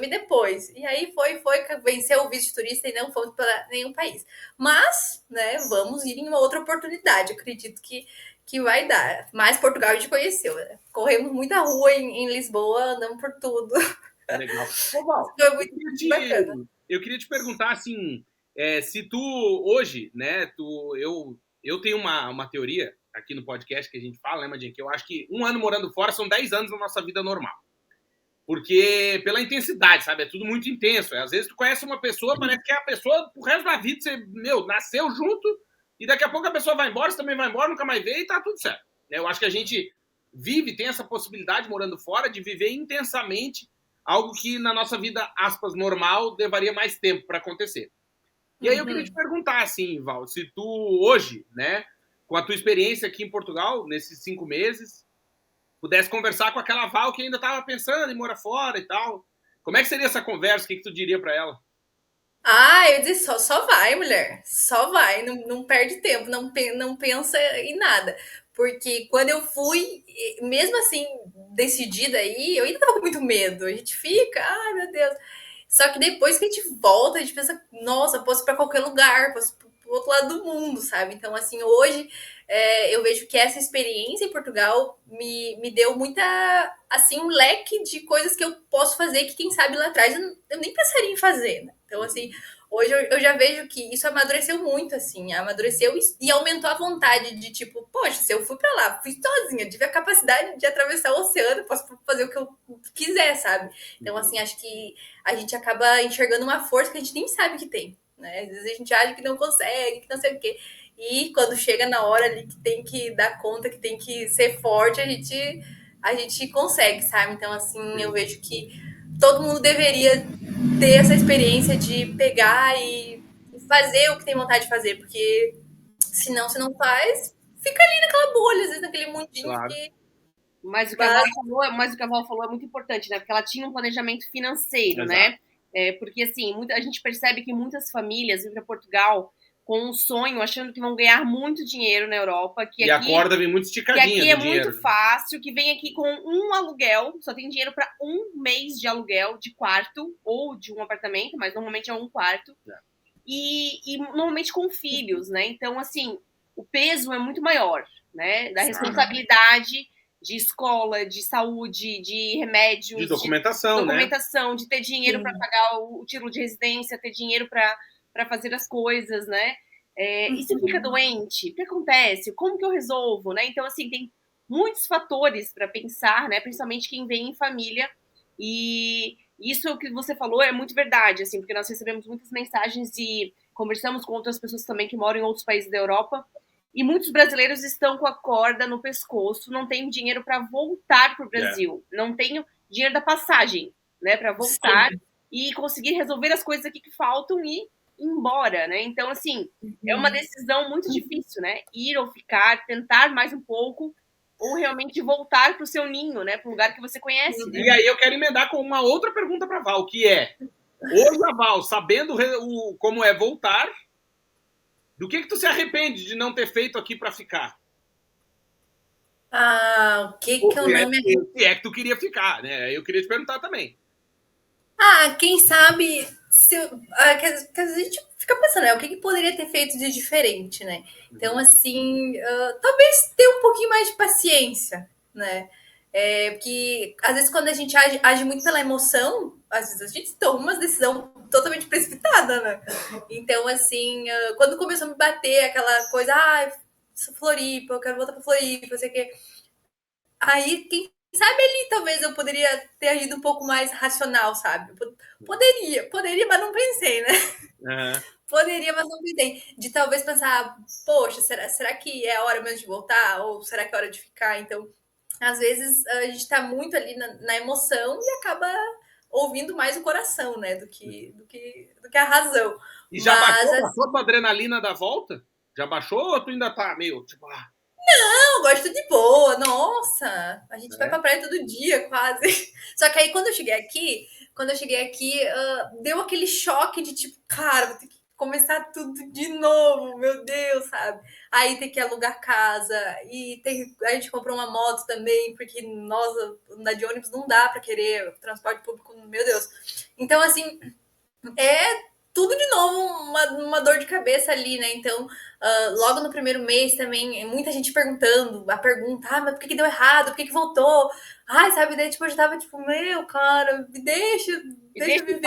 E aí foi, venceu o visto de turista e não fomos para nenhum país. Mas, né, vamos ir em uma outra oportunidade, acredito que vai dar. Mas Portugal a gente conheceu, né? Corremos muita rua em Lisboa, andamos por tudo. Legal. Ô, Val, foi muito bacana. Eu queria te perguntar, assim, se tu hoje, né, eu tenho uma teoria aqui no podcast que a gente fala, né, Madinha, que eu acho que 1 ano morando fora são 10 anos da nossa vida normal. Porque pela intensidade, sabe? É tudo muito intenso. Às vezes tu conhece uma pessoa, parece que é a pessoa pro resto da vida, você, nasceu junto, e daqui a pouco a pessoa vai embora, você também vai embora, nunca mais vê e tá tudo certo. Eu acho que a gente tem essa possibilidade, morando fora, de viver intensamente algo que na nossa vida, aspas, normal, levaria mais tempo para acontecer. E aí eu queria te perguntar, assim, Val, se tu hoje, né, com a tua experiência aqui em Portugal, nesses 5 meses, pudesse conversar com aquela Val que ainda estava pensando em morar fora e tal, como é que seria essa conversa? O que tu diria para ela? Eu disse, só vai, mulher. Só vai, não perde tempo, não pensa em nada. Porque quando eu fui, mesmo assim, decidida aí, eu ainda tava com muito medo. A gente fica, ai meu Deus. Só que depois que a gente volta, a gente pensa, nossa, posso ir pra qualquer lugar, posso ir pro outro lado do mundo, sabe? Então, assim, hoje eu vejo que essa experiência em Portugal me deu muita, assim, um leque de coisas que eu posso fazer que, quem sabe, lá atrás eu nem pensaria em fazer, né? Então, assim, hoje eu já vejo que isso amadureceu muito, assim, amadureceu e aumentou a vontade de, tipo, poxa, se eu fui pra lá, fui sozinha, tive a capacidade de atravessar o oceano, posso fazer o que eu quiser, sabe? Então, assim, acho que a gente acaba enxergando uma força que a gente nem sabe que tem, né? Às vezes a gente acha que não consegue, que não sei o quê. E quando chega na hora ali que tem que dar conta, que tem que ser forte, a gente consegue, sabe? Então, assim, eu vejo que todo mundo deveria ter essa experiência de pegar e fazer o que tem vontade de fazer, porque senão, se não faz, fica ali naquela bolha, às vezes naquele mundinho Claro. que... Mas o que a Val falou é muito importante, né? Porque ela tinha um planejamento financeiro, né? Porque, assim, a gente percebe que muitas famílias vêm para Portugal com um sonho, achando que vão ganhar muito dinheiro na Europa. E a corda vem muito esticadinha. Que aqui é muito fácil, que vem aqui com um aluguel, só tem dinheiro para 1 mês de aluguel de quarto ou de um apartamento, mas normalmente é 1 quarto. E normalmente com filhos, né? Então, assim, o peso é muito maior, né? Da responsabilidade de escola, de saúde, de remédios, de documentação, né? De ter dinheiro para pagar o título de residência, ter dinheiro para fazer as coisas, né? E se fica doente, o que acontece? Como que eu resolvo, né? Então, assim, tem muitos fatores para pensar, né? Principalmente quem vem em família. E isso que você falou é muito verdade, assim, porque nós recebemos muitas mensagens e conversamos com outras pessoas também que moram em outros países da Europa. E muitos brasileiros estão com a corda no pescoço, não tem dinheiro para voltar para o Brasil, não tem dinheiro da passagem, né, para voltar e conseguir resolver as coisas aqui que faltam e ir embora, né? Então, assim, é uma decisão muito difícil, né? Ir ou ficar, tentar mais um pouco, ou realmente voltar para o seu ninho, né? Para o lugar que você conhece. Né? E aí eu quero emendar com uma outra pergunta para Val, que é: hoje a Val, sabendo como é voltar, do que tu se arrepende de não ter feito aqui para ficar? O que eu não me arrependo? Se é que tu queria ficar, né? Eu queria te perguntar também. Quem sabe... que a gente fica pensando, né? O que poderia ter feito de diferente, né? Então, assim, talvez ter um pouquinho mais de paciência, né? Porque, às vezes, quando a gente age muito pela emoção, às vezes a gente toma uma decisão totalmente precipitada, né? Então, assim, quando começou a me bater aquela coisa, Floripa, eu quero voltar pra Floripa, não sei o quê. Aí, quem sabe ali, talvez eu poderia ter agido um pouco mais racional, sabe? Poderia, mas não pensei, né? Uhum. Poderia, mas não pensei. De talvez pensar, poxa, será que é a hora mesmo de voltar? Ou será que é hora de ficar? Então, às vezes, a gente tá muito ali na emoção e acaba ouvindo mais o coração, né? Do que a razão. E já baixou a tua adrenalina da volta? Já baixou ou tu ainda tá meio, tipo... Não, gosto de boa. Nossa, a gente vai pra praia todo dia, quase. Só que aí, quando eu cheguei aqui, deu aquele choque de tipo, cara, vou ter que começar tudo de novo, meu Deus, sabe? Aí tem que alugar casa e a gente comprou uma moto também, porque, nossa, andar de ônibus não dá pra querer, transporte público, meu Deus. Então, assim, tudo de novo uma dor de cabeça ali, né? Então, logo no primeiro mês também, muita gente perguntando, mas por que deu errado? Por que voltou? Sabe? Daí, tipo, eu já tava tipo, meu, cara, me deixa viver meu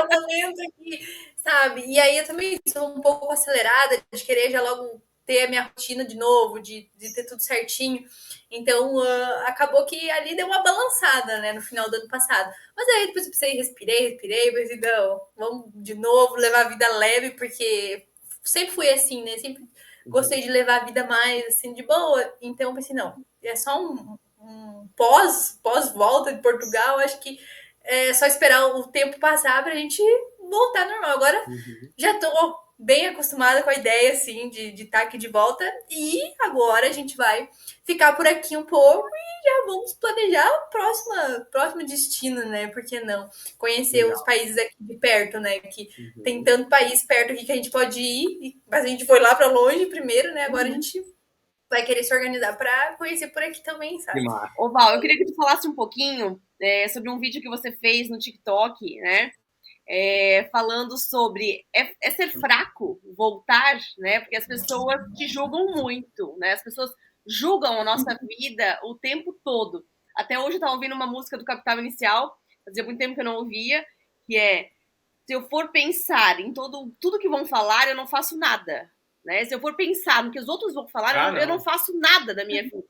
momento aqui. sabe? E aí eu também sou um pouco acelerada de querer já logo ter a minha rotina de novo, de ter tudo certinho. Então, acabou que ali deu uma balançada, né, no final do ano passado. Mas aí depois eu respirei, pensei, não, vamos de novo levar a vida leve, porque sempre fui assim, né? Sempre gostei de levar a vida mais, assim, de boa. Então, eu pensei, não, é só um pós-volta de Portugal, acho que é só esperar o tempo passar pra gente voltar normal. Agora já tô bem acostumada com a ideia, assim, de estar aqui de volta. E agora a gente vai ficar por aqui um pouco e já vamos planejar o próximo destino, né? Por que não? Conhecer os países aqui de perto, né? Que tem tanto país perto aqui que a gente pode ir, mas a gente foi lá para longe primeiro, né? Agora a gente vai querer se organizar para conhecer por aqui também, sabe? Ô, Val, eu queria que tu falasse um pouquinho sobre um vídeo que você fez no TikTok, né? Falando sobre ser fraco voltar, né? Porque as pessoas te julgam muito, né? As pessoas julgam a nossa vida o tempo todo. Até hoje eu tava ouvindo uma música do Capital Inicial, fazia muito tempo que eu não ouvia, que é: se eu for pensar em tudo que vão falar, eu não faço nada, né? Se eu for pensar no que os outros vão falar, eu não faço nada da minha vida,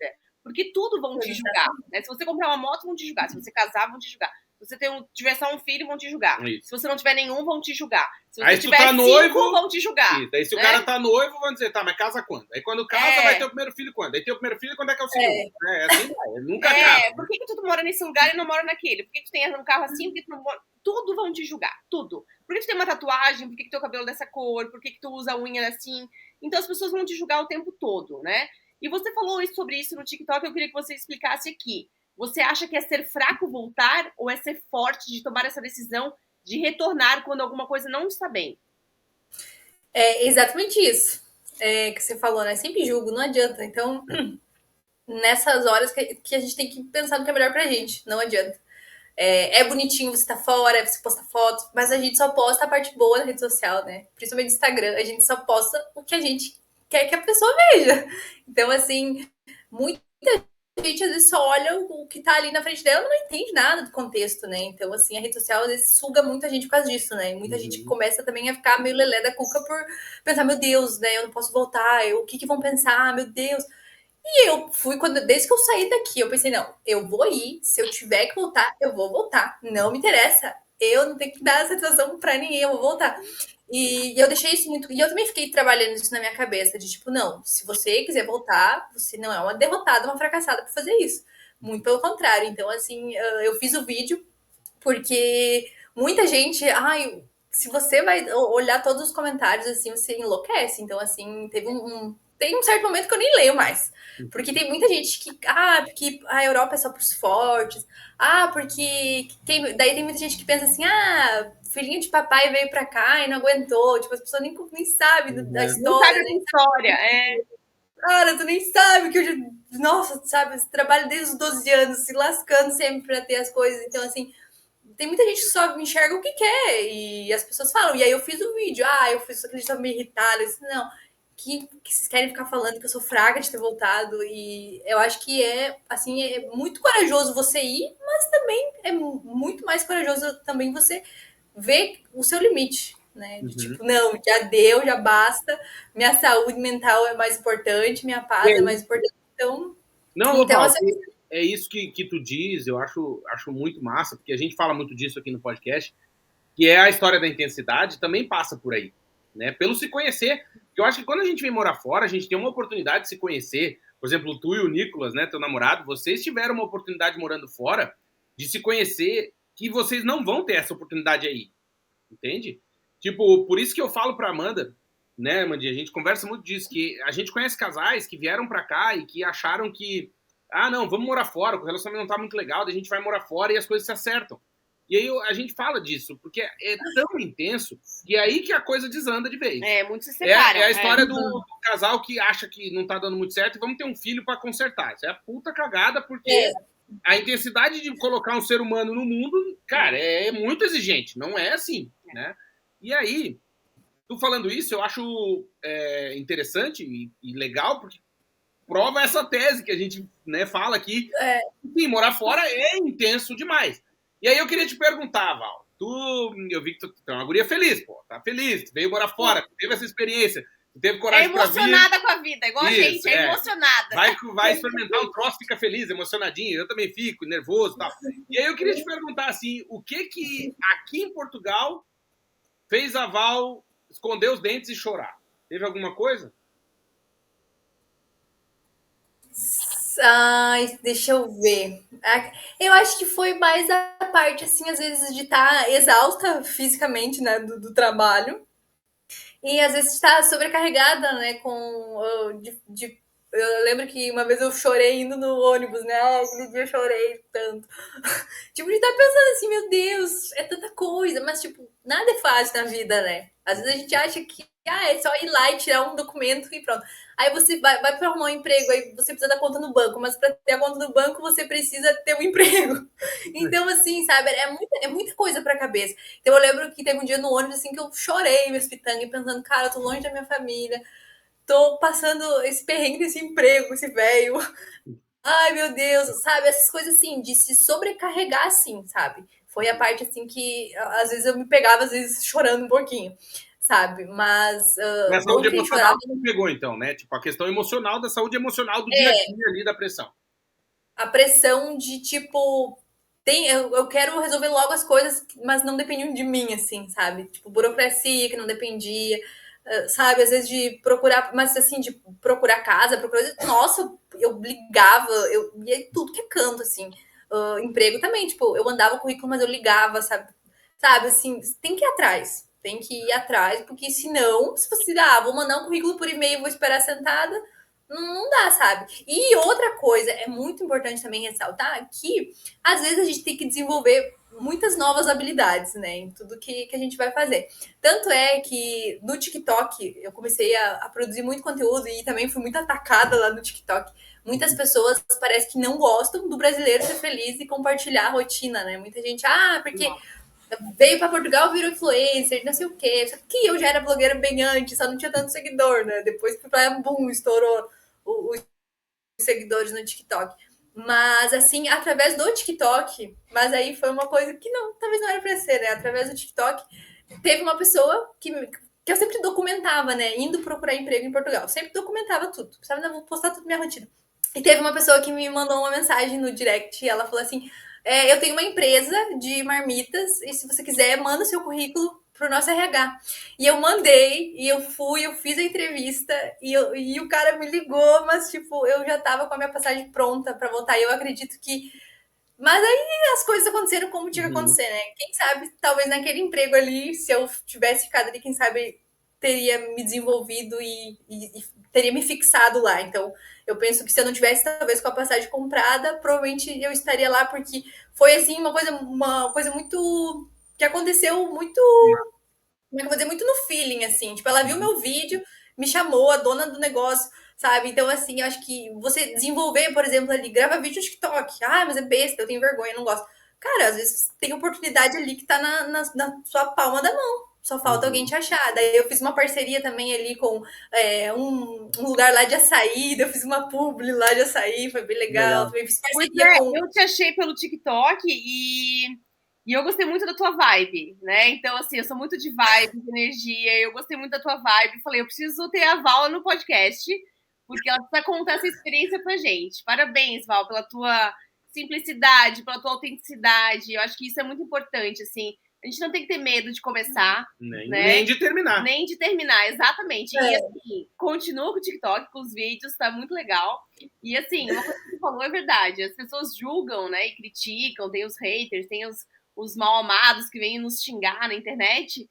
porque tudo vão te julgar, né? Se você comprar uma moto, vão te julgar. Se você casar, vão te julgar. Se você tiver só um filho, vão te julgar. Isso. Se você não tiver nenhum, vão te julgar. Se você aí, tiver tá 5, noivo, vão te julgar. Isso. Aí se o cara tá noivo, vão dizer, tá, mas casa quando? Aí quando casa, vai ter o primeiro filho quando? Aí tem o primeiro filho, quando é que é o segundo? Assim vai, nunca casa. Por que tu mora nesse lugar e não mora naquele? Por que tu tem um carro assim? Por que tu não mora... Tudo vão te julgar, tudo. Por que tu tem uma tatuagem? Por que teu cabelo é dessa cor? Por que tu usa a unha assim? Então as pessoas vão te julgar o tempo todo, né? E você falou sobre isso no TikTok, eu queria que você explicasse aqui. Você acha que é ser fraco voltar ou é ser forte de tomar essa decisão de retornar quando alguma coisa não está bem? É exatamente isso que você falou, né? Sempre julgo, não adianta. Então, nessas horas que a gente tem que pensar no que é melhor pra gente, não adianta. É bonitinho você tá fora, você posta fotos, mas a gente só posta a parte boa na rede social, né? Principalmente no Instagram, a gente só posta o que a gente quer que a pessoa veja. Então, assim, muita gente às vezes só olha o que tá ali na frente dela e não entende nada do contexto, né? Então, assim, a rede social às vezes suga muita gente por causa disso, né? E muita gente começa também a ficar meio lelé da cuca por pensar, meu Deus, né? Eu não posso voltar, o que vão pensar, meu Deus. E eu fui, desde que eu saí daqui, eu pensei, não, eu vou ir, se eu tiver que voltar, eu vou voltar. Não me interessa, eu não tenho que dar satisfação pra ninguém, eu vou voltar. E eu deixei isso muito. E eu também fiquei trabalhando isso na minha cabeça, de tipo, não, se você quiser voltar, você não é uma derrotada, uma fracassada por fazer isso. Muito pelo contrário. Então, assim, eu fiz o vídeo porque muita gente. Ai, se você vai olhar todos os comentários, assim, você enlouquece. Então, assim, tem um certo momento que eu nem leio mais. Porque tem muita gente porque a Europa é só pros fortes. Porque daí tem muita gente que pensa assim, filhinho de papai veio pra cá e não aguentou. Tipo, as pessoas nem sabem da história. Não sabe da história, Cara, tu nem sabe que eu nossa, sabe, eu trabalho desde os 12 anos, se lascando sempre pra ter as coisas. Então, assim, tem muita gente que só enxerga o que quer. E as pessoas falam, e aí eu fiz o vídeo, eu fiz isso que eles estão me irritando. Eu disse, não, que vocês querem ficar falando que eu sou fraca de ter voltado. E eu acho que é muito corajoso você ir, mas também é muito mais corajoso também você ver o seu limite, né? De tipo, não, já deu, já basta, minha saúde mental é mais importante, minha paz é mais importante. Então, é isso que tu diz, eu acho muito massa, porque a gente fala muito disso aqui no podcast, que é a história da intensidade, também passa por aí, né? Pelo se conhecer. Eu acho que quando a gente vem morar fora, a gente tem uma oportunidade de se conhecer. Por exemplo, tu e o Nicolas, né, teu namorado, vocês tiveram uma oportunidade morando fora de se conhecer, que vocês não vão ter essa oportunidade aí. Entende? Tipo, por isso que eu falo pra Amanda, né, Amandinha, a gente conversa muito disso, que a gente conhece casais que vieram pra cá e que acharam que, não, vamos morar fora, o relacionamento não tá muito legal, daí a gente vai morar fora e as coisas se acertam. E aí a gente fala disso, porque é tão intenso que é aí que a coisa desanda de vez. Muito se separam. É a história do casal que acha que não tá dando muito certo e vamos ter um filho pra consertar. Isso é a puta cagada, porque a intensidade de colocar um ser humano no mundo, cara, é muito exigente. Não é assim, né? E aí, tu falando isso, eu acho interessante e legal, porque prova essa tese que a gente, né, fala aqui. Sim, morar fora é intenso demais. E aí eu queria te perguntar, Val, eu vi que tu é uma guria feliz, pô. Tá feliz, tu veio morar fora, teve essa experiência, tu teve coragem pra vir. É emocionada com a vida, igual a gente, emocionada. Vai experimentar um troço, fica feliz, emocionadinho. Eu também fico nervoso e tal. E aí eu queria te perguntar, assim, o que aqui em Portugal fez a Val esconder os dentes e chorar? Teve alguma coisa? Ai, deixa eu ver. Eu acho que foi mais a parte, assim, às vezes, de estar exausta fisicamente, né, do trabalho. E às vezes estar sobrecarregada, né, eu lembro que uma vez eu chorei indo no ônibus, né? Aquele dia eu chorei tanto. Tipo, de estar pensando assim, meu Deus, é tanta coisa, mas, tipo, nada é fácil na vida, né? Às vezes a gente acha que é só ir lá e tirar um documento e pronto. Aí você vai para arrumar um emprego, aí você precisa da conta no banco, mas para ter a conta no banco você precisa ter um emprego. Então, assim, sabe, é muita coisa para a cabeça. Então, eu lembro que teve um dia no ônibus assim que eu chorei, meus pitangue, pensando, cara, eu tô longe da minha família, tô passando esse perrengue desse emprego, esse velho. Ai, meu Deus, sabe? Essas coisas assim, de se sobrecarregar assim, sabe? Foi a parte assim que às vezes eu me pegava, às vezes chorando um pouquinho, sabe? Mas a saúde emocional não pegou, então, né? Tipo, a questão emocional da saúde emocional do dia a dia ali, da pressão. A pressão de, tipo, eu quero resolver logo as coisas, mas não dependiam de mim, assim, sabe? Tipo, burocracia que não dependia, sabe? Às vezes de procurar, mas assim, de procurar casa, nossa, eu ligava, eu ia em tudo que é canto, assim. Emprego também, tipo, eu mandava o currículo, mas eu ligava, sabe? Sabe, assim, tem que ir atrás. Tem que ir atrás, porque senão, se você vou mandar um currículo por e-mail, vou esperar sentada, não dá, sabe? E outra coisa, é muito importante também ressaltar que, às vezes, a gente tem que desenvolver muitas novas habilidades, né? Em tudo que a gente vai fazer. Tanto é que no TikTok, eu comecei a produzir muito conteúdo e também fui muito atacada lá no TikTok. Muitas pessoas parece que não gostam do brasileiro ser feliz e compartilhar a rotina, né? Muita gente, porque veio para Portugal, virou influencer, não sei o quê. Só que eu já era blogueira bem antes, só não tinha tanto seguidor, né? Depois que foi boom, estourou os seguidores no TikTok. Mas, assim, através do TikTok, mas aí foi uma coisa que talvez não era pra ser, né? Através do TikTok, teve uma pessoa que eu sempre documentava, né? Indo procurar emprego em Portugal. Sempre documentava tudo. Sabe? Vou postar tudo na minha rotina. E teve uma pessoa que me mandou uma mensagem no direct e ela falou assim: eu tenho uma empresa de marmitas e se você quiser, manda o seu currículo pro nosso RH. E eu mandei, e eu fiz a entrevista, e o cara me ligou, mas, tipo, eu já tava com a minha passagem pronta para voltar. E eu acredito que... Mas aí as coisas aconteceram como tinha que acontecer, né? Quem sabe, talvez naquele emprego ali, se eu tivesse ficado ali, quem sabe teria me desenvolvido e teria me fixado lá. Então, eu penso que se eu não tivesse, talvez, com a passagem comprada, provavelmente eu estaria lá, porque foi, assim, uma coisa muito... que aconteceu muito... Como é que eu vou dizer? Muito no feeling, assim. Tipo, ela viu meu vídeo, me chamou, a dona do negócio, sabe? Então, assim, eu acho que você desenvolver, por exemplo, ali, grava vídeo no TikTok. Mas é besta, eu tenho vergonha, não gosto. Cara, às vezes tem oportunidade ali que tá na sua palma da mão. Só falta alguém te achar. Daí eu fiz uma parceria também ali com um lugar lá de açaí. Daí eu fiz uma publi lá de açaí, foi bem legal. Também fiz parceria com... Eu te achei pelo TikTok e eu gostei muito da tua vibe, né? Então, assim, eu sou muito de vibe, de energia. Eu gostei muito da tua vibe. Falei, eu preciso ter a Val no podcast, porque ela precisa contar essa experiência pra gente. Parabéns, Val, pela tua simplicidade, pela tua autenticidade. Eu acho que isso é muito importante, assim. A gente não tem que ter medo de começar. Nem de terminar. Nem de terminar, exatamente. E, assim, continua com o TikTok, com os vídeos, tá muito legal. E, assim, uma coisa que você falou é verdade. As pessoas julgam, né, e criticam. Tem os haters, tem os mal-amados que vêm nos xingar na internet.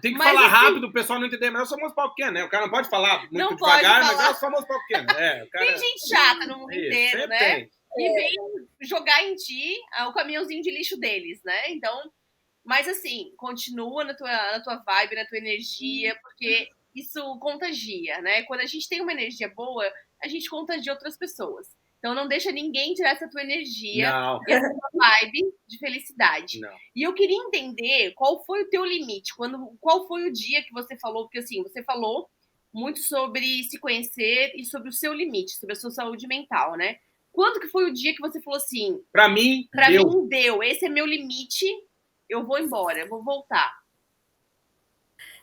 Tem que falar rápido, o pessoal não entender. Mas é o famoso pau pequeno, né? O cara não pode falar muito devagar, mas é o famoso pau pequeno. Tem gente chata no mundo inteiro, né? E vem jogar em ti o caminhãozinho de lixo deles, né? Então, mas assim, continua na tua vibe, na tua energia, porque isso contagia, né? Quando a gente tem uma energia boa, a gente contagia outras pessoas. Então não deixa ninguém tirar essa tua energia e essa tua vibe de felicidade. Não. E eu queria entender qual foi o teu limite, qual foi o dia que você falou, porque assim, você falou muito sobre se conhecer e sobre o seu limite, sobre a sua saúde mental, né? Quando que foi o dia que você falou assim, pra mim deu, esse é meu limite, eu vou embora, eu vou voltar?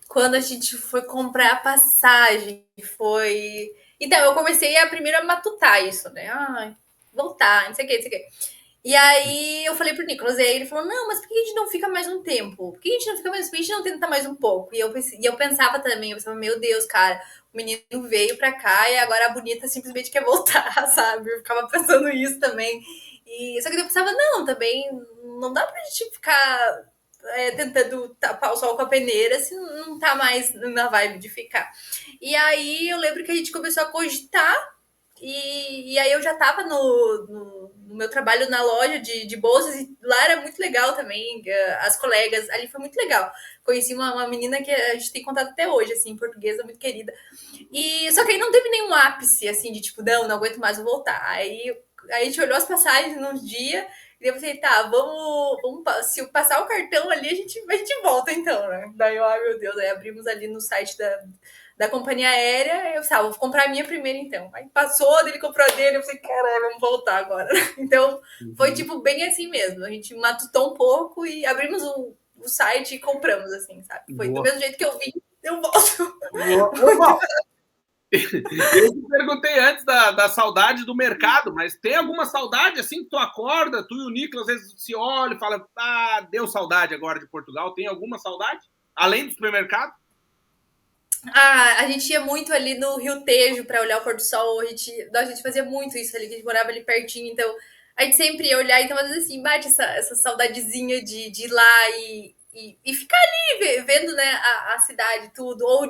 Quando a gente foi comprar a passagem, foi. Então, eu comecei a primeiro a matutar isso, né? Ai, voltar, não sei o que, não sei o que. E aí eu falei pro Nicolas, e aí ele falou: não, mas por que a gente não fica mais um tempo? Por que a gente não fica mais? Por que a gente não tenta mais um pouco? E eu pensava também, eu pensava, meu Deus, cara, o menino veio pra cá e agora a bonita simplesmente quer voltar, sabe? Eu ficava pensando isso também. E só que eu pensava, não, também não dá pra gente ficar tentando tapar o sol com a peneira se não tá mais na vibe de ficar. E aí eu lembro que a gente começou a cogitar e aí eu já estava no meu trabalho na loja de bolsas e lá era muito legal também, as colegas, ali foi muito legal. Conheci uma menina que a gente tem contato até hoje, assim, portuguesa, muito querida. E só que aí não teve nenhum ápice, assim, de tipo, não aguento mais, vou voltar. Aí a gente olhou as passagens nos dias e eu pensei, tá, vamos se passar o cartão ali, a gente volta então, né? Daí eu, ai meu Deus, aí abrimos ali no site da companhia aérea, eu pensei, vou comprar a minha primeiro então. Aí passou, ele comprou a dele, eu pensei, caralho, vamos voltar agora. Então, foi tipo bem assim mesmo. A gente matutou um pouco e abrimos o site e compramos, assim, sabe? Foi do mesmo jeito que eu vim, eu volto. Boa. Eu te perguntei antes da saudade do mercado, mas tem alguma saudade assim que tu acorda, tu e o Nicolas às vezes se olham e falam, deu saudade agora de Portugal, tem alguma saudade? Além do supermercado? A gente ia muito ali no Rio Tejo para olhar o pôr do sol. A gente fazia muito isso ali, que a gente morava ali pertinho. Então, a gente sempre ia olhar. Então, às vezes, assim, bate essa saudadezinha de ir lá e ficar ali vendo, né, a cidade, tudo. Ou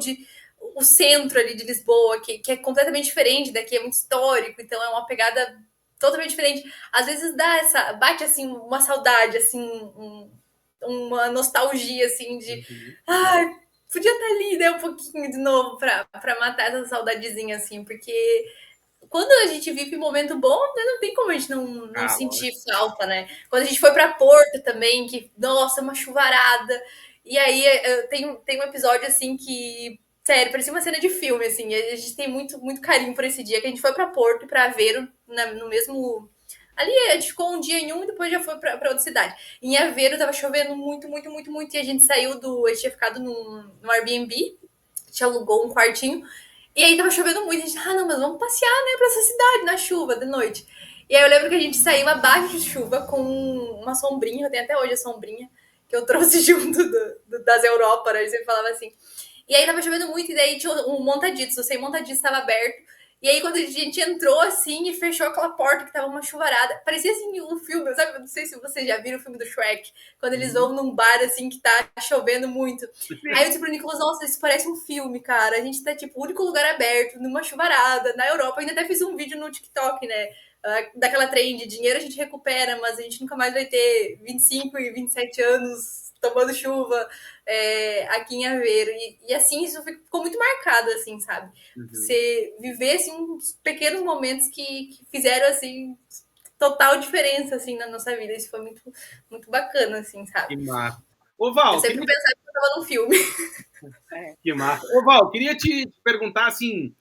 o centro ali de Lisboa, que é completamente diferente daqui, é muito histórico. Então, é uma pegada totalmente diferente. Às vezes, bate, assim, uma saudade, assim, uma nostalgia, assim, de... Ai, podia estar ali, né, um pouquinho de novo pra matar essa saudadezinha, assim, porque quando a gente vive um momento bom, né, não tem como a gente não sentir falta, né? Quando a gente foi pra Porto também, que, nossa, uma chuvarada, e aí tem um episódio, assim, que, sério, parecia uma cena de filme, assim, a gente tem muito, muito carinho por esse dia, que a gente foi pra Porto e pra Aveiro, no mesmo... Ali a gente ficou um dia em um e depois já foi pra outra cidade. Em Aveiro tava chovendo muito, muito, muito, muito. E a gente saiu do. A gente tinha ficado no Airbnb, a gente alugou um quartinho. E aí tava chovendo muito. A gente, não, mas vamos passear, né, pra essa cidade, na chuva, de noite. E aí eu lembro que a gente saiu abaixo de chuva com uma sombrinha, eu tenho até hoje a sombrinha, que eu trouxe junto das Europa, né? Você falava assim. E aí tava chovendo muito, e daí tinha um montadiço, o sem montadiço estava aberto. E aí, quando a gente entrou assim e fechou aquela porta que tava uma chuvarada, parecia assim um filme, sabe? Não sei se vocês já viram o filme do Shrek, quando eles vão num bar assim que tá chovendo muito. Aí eu disse pro Nicolas, nossa, isso parece um filme, cara. A gente tá, tipo, o único lugar aberto, numa chuvarada, na Europa. Eu ainda até fiz um vídeo no TikTok, né? Daquela trend, dinheiro a gente recupera, mas a gente nunca mais vai ter 25 e 27 anos tomando chuva aqui em Aveiro. E assim, isso ficou muito marcado, assim, sabe? Você viver, assim, uns pequenos momentos que fizeram, assim, total diferença, assim, na nossa vida. Isso foi muito, muito bacana, assim, sabe? Que massa. Ô, Val, eu sempre pensava que eu tava num filme. Que massa. Ô, Val, queria te perguntar, assim,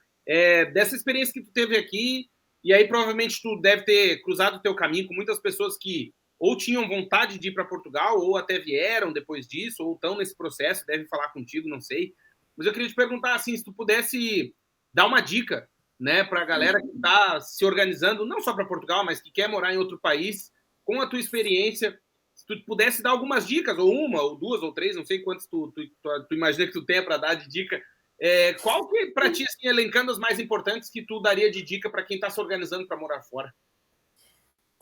dessa experiência que tu teve aqui, e aí provavelmente tu deve ter cruzado o teu caminho com muitas pessoas que ou tinham vontade de ir para Portugal, ou até vieram depois disso, ou estão nesse processo, devem falar contigo, não sei. Mas eu queria te perguntar, assim, se tu pudesse dar uma dica, né, para a galera que está se organizando, não só para Portugal, mas que quer morar em outro país, com a tua experiência, se tu pudesse dar algumas dicas, ou uma, ou duas, ou três, não sei quantas tu imagina que tu tenha para dar de dica, qual que, para ti, assim, elencando as mais importantes que tu daria de dica para quem está se organizando para morar fora?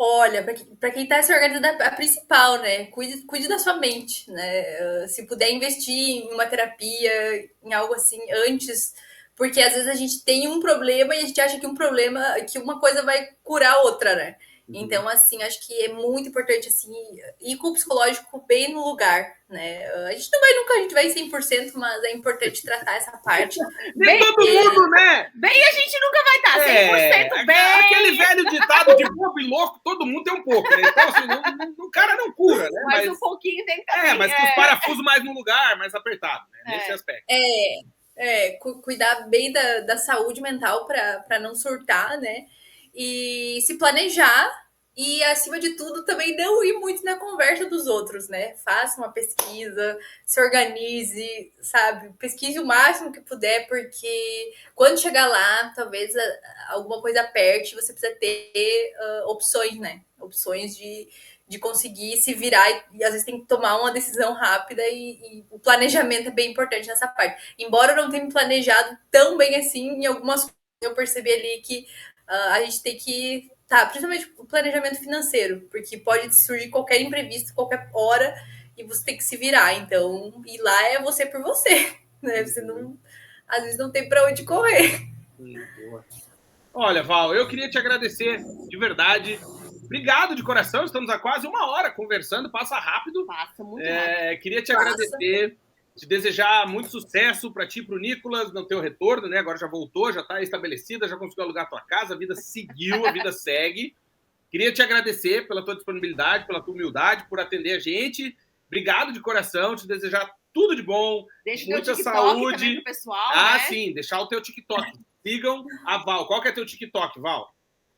Olha, para quem está se organizando, a principal, né? Cuide da sua mente, né? Se puder investir em uma terapia, em algo assim, antes, porque às vezes a gente tem um problema e a gente acha que que uma coisa vai curar a outra, né? Então, assim, acho que é muito importante, assim, ir com o psicológico bem no lugar, né? A gente não vai nunca, a gente vai 100%, mas é importante tratar essa parte. Nem todo mundo, né? Bem, a gente nunca vai estar 100% bem. Aquele velho ditado de bobo e louco, todo mundo tem um pouco, né? Então, assim, o cara não cura, né? Mas um pouquinho tem que estar mas com os parafusos mais no lugar, mais apertado, né? Nesse aspecto. Cuidar bem da saúde mental para não surtar, né? E se planejar, E, acima de tudo, também não ir muito na conversa dos outros, né? Faça uma pesquisa, se organize, sabe? Pesquise o máximo que puder, porque quando chegar lá, talvez alguma coisa aperte, você precisa ter opções, né? Opções de conseguir se virar e às vezes tem que tomar uma decisão rápida e o planejamento é bem importante nessa parte. Embora eu não tenha me planejado tão bem assim, em algumas coisas eu percebi ali que a gente tem que principalmente o planejamento financeiro, porque pode surgir qualquer imprevisto, qualquer hora, e você tem que se virar. Então, ir lá é você por você, né? Você não, às vezes não tem para onde correr. Boa. Olha, Val, eu queria te agradecer de verdade. Obrigado de coração, estamos há quase 1 hora conversando, passa rápido. Passa muito rápido. Queria te agradecer, te desejar muito sucesso para ti e para o Nicolas no teu retorno, né? Agora já voltou, já está estabelecida, já conseguiu alugar a tua casa, a vida seguiu, a vida segue. Queria te agradecer pela tua disponibilidade, pela tua humildade, por atender a gente. Obrigado de coração, te desejar tudo de bom, Deixa muita o TikTok saúde. também pro pessoal, né? Sim, deixar o teu TikTok. Sigam a Val. Qual que é teu TikTok, Val?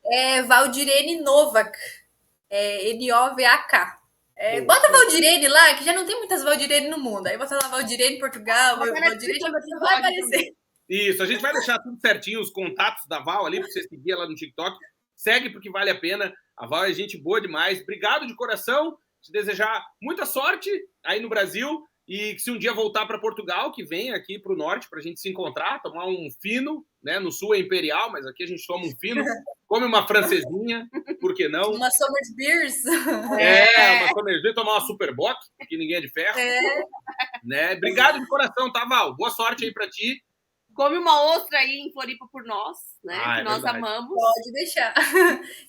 É Valdirene Novak. Novak. Bota Valdirene lá, que já não tem muitas Valdirene no mundo. Aí bota lá Valdirene Portugal, Valdirene, já vai aparecer. Isso, a gente vai deixar tudo certinho, os contatos da Val ali, para você seguir ela no TikTok. Segue, porque vale a pena. A Val é gente boa demais. Obrigado de coração. Te desejar muita sorte aí no Brasil. E se um dia voltar para Portugal, que venha aqui para o norte para a gente se encontrar, tomar um fino, né? No sul é imperial, mas aqui a gente toma um fino, come uma francesinha, por que não? Uma Summer Beers. Uma Summer Beers, tomar uma Superbock, que ninguém é de ferro. Né? Obrigado de coração, tá, Val? Boa sorte aí para ti. Come uma ostra aí em Floripa por nós, né? Que nós verdade. amamos. Pode deixar.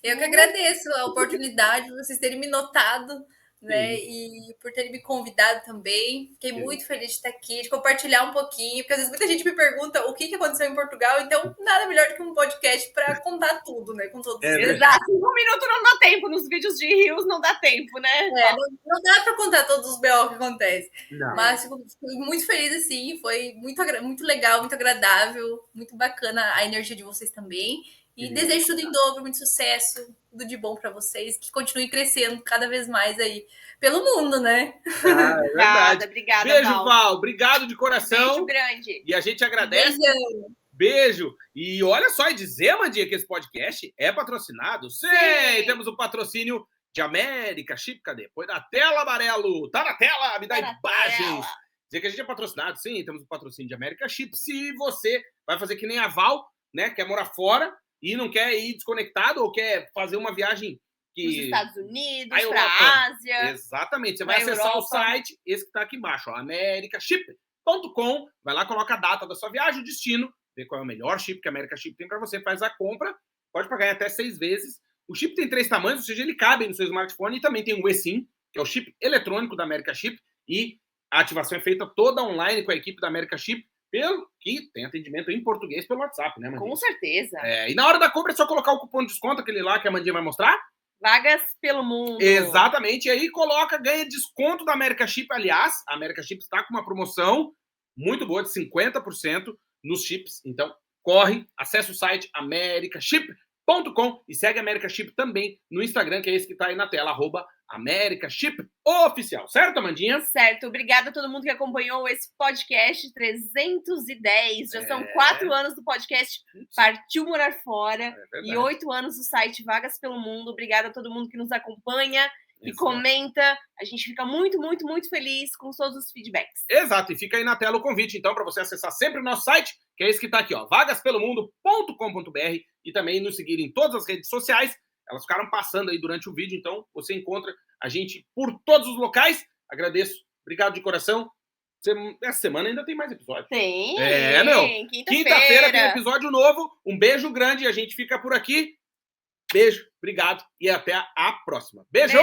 Eu que agradeço a oportunidade de vocês terem me notado, né? E por terem me convidado também. Fiquei muito feliz de estar aqui, de compartilhar um pouquinho, porque às vezes muita gente me pergunta o que aconteceu em Portugal, então nada melhor do que um podcast para contar tudo, né? Com todos os Exato. 1 minuto não dá tempo, nos vídeos de Rios não dá tempo, né? Não dá para contar todos os BO que acontecem. Não. Mas fico muito feliz, assim, foi muito legal, muito agradável, muito bacana a energia de vocês também. E desejo tudo em dobro, muito sucesso, tudo de bom para vocês, que continuem crescendo cada vez mais aí pelo mundo, né? Obrigada, Beijo, Val. Obrigado de coração. Beijo grande. E a gente agradece. Beijão. Beijo. E olha só, e dizer, Mandinha, que esse podcast é patrocinado. Sim. Temos o patrocínio de América Chip. Cadê? Põe na tela, Amarelo. Tá na tela, me dá imagens. Dizer que a gente é patrocinado, sim, temos o patrocínio de América Chip. Se você vai fazer que nem a Val, né, quer morar fora e não quer ir desconectado ou quer fazer uma viagem os Estados Unidos, para a Ásia. Exatamente. Você vai acessar o site, esse que está aqui embaixo, americaship.com. Vai lá, coloca a data da sua viagem, o destino, vê qual é o melhor chip que a América Chip tem para você, faz a compra, pode pagar em até 6 vezes. O chip tem 3 tamanhos, ou seja, ele cabe no seu smartphone, e também tem o eSIM, que é o chip eletrônico da América Chip, e a ativação é feita toda online com a equipe da América Chip, que tem atendimento em português pelo WhatsApp, né, Mandinha? Com certeza. E na hora da compra é só colocar o cupom de desconto, aquele lá que a Mandinha vai mostrar. Vagas pelo mundo. Exatamente. E aí ganha desconto da América Chip. Aliás, a América Chip está com uma promoção muito boa de 50% nos chips. Então, corre, acessa o site americaship.com e segue a América Chip também no Instagram, que é esse que está aí na tela, @AmericaChipOficial. Certo, Amandinha? Certo. Obrigada a todo mundo que acompanhou esse podcast 310. Já são 4 anos do podcast Partiu Morar Fora e 8 anos do site Vagas pelo Mundo. Obrigada a todo mundo que nos acompanha e comenta. A gente fica muito, muito, muito feliz com todos os feedbacks. Exato. E fica aí na tela o convite, então, para você acessar sempre o nosso site, que é esse que está aqui, ó, vagaspelomundo.com.br, e também nos seguir em todas as redes sociais. Elas ficaram passando aí durante o vídeo, então você encontra a gente por todos os locais. Agradeço. Obrigado de coração. Essa semana ainda tem mais episódio. Tem. Quinta-feira tem episódio novo. Um beijo grande e a gente fica por aqui. Beijo, obrigado e até a próxima. Beijo!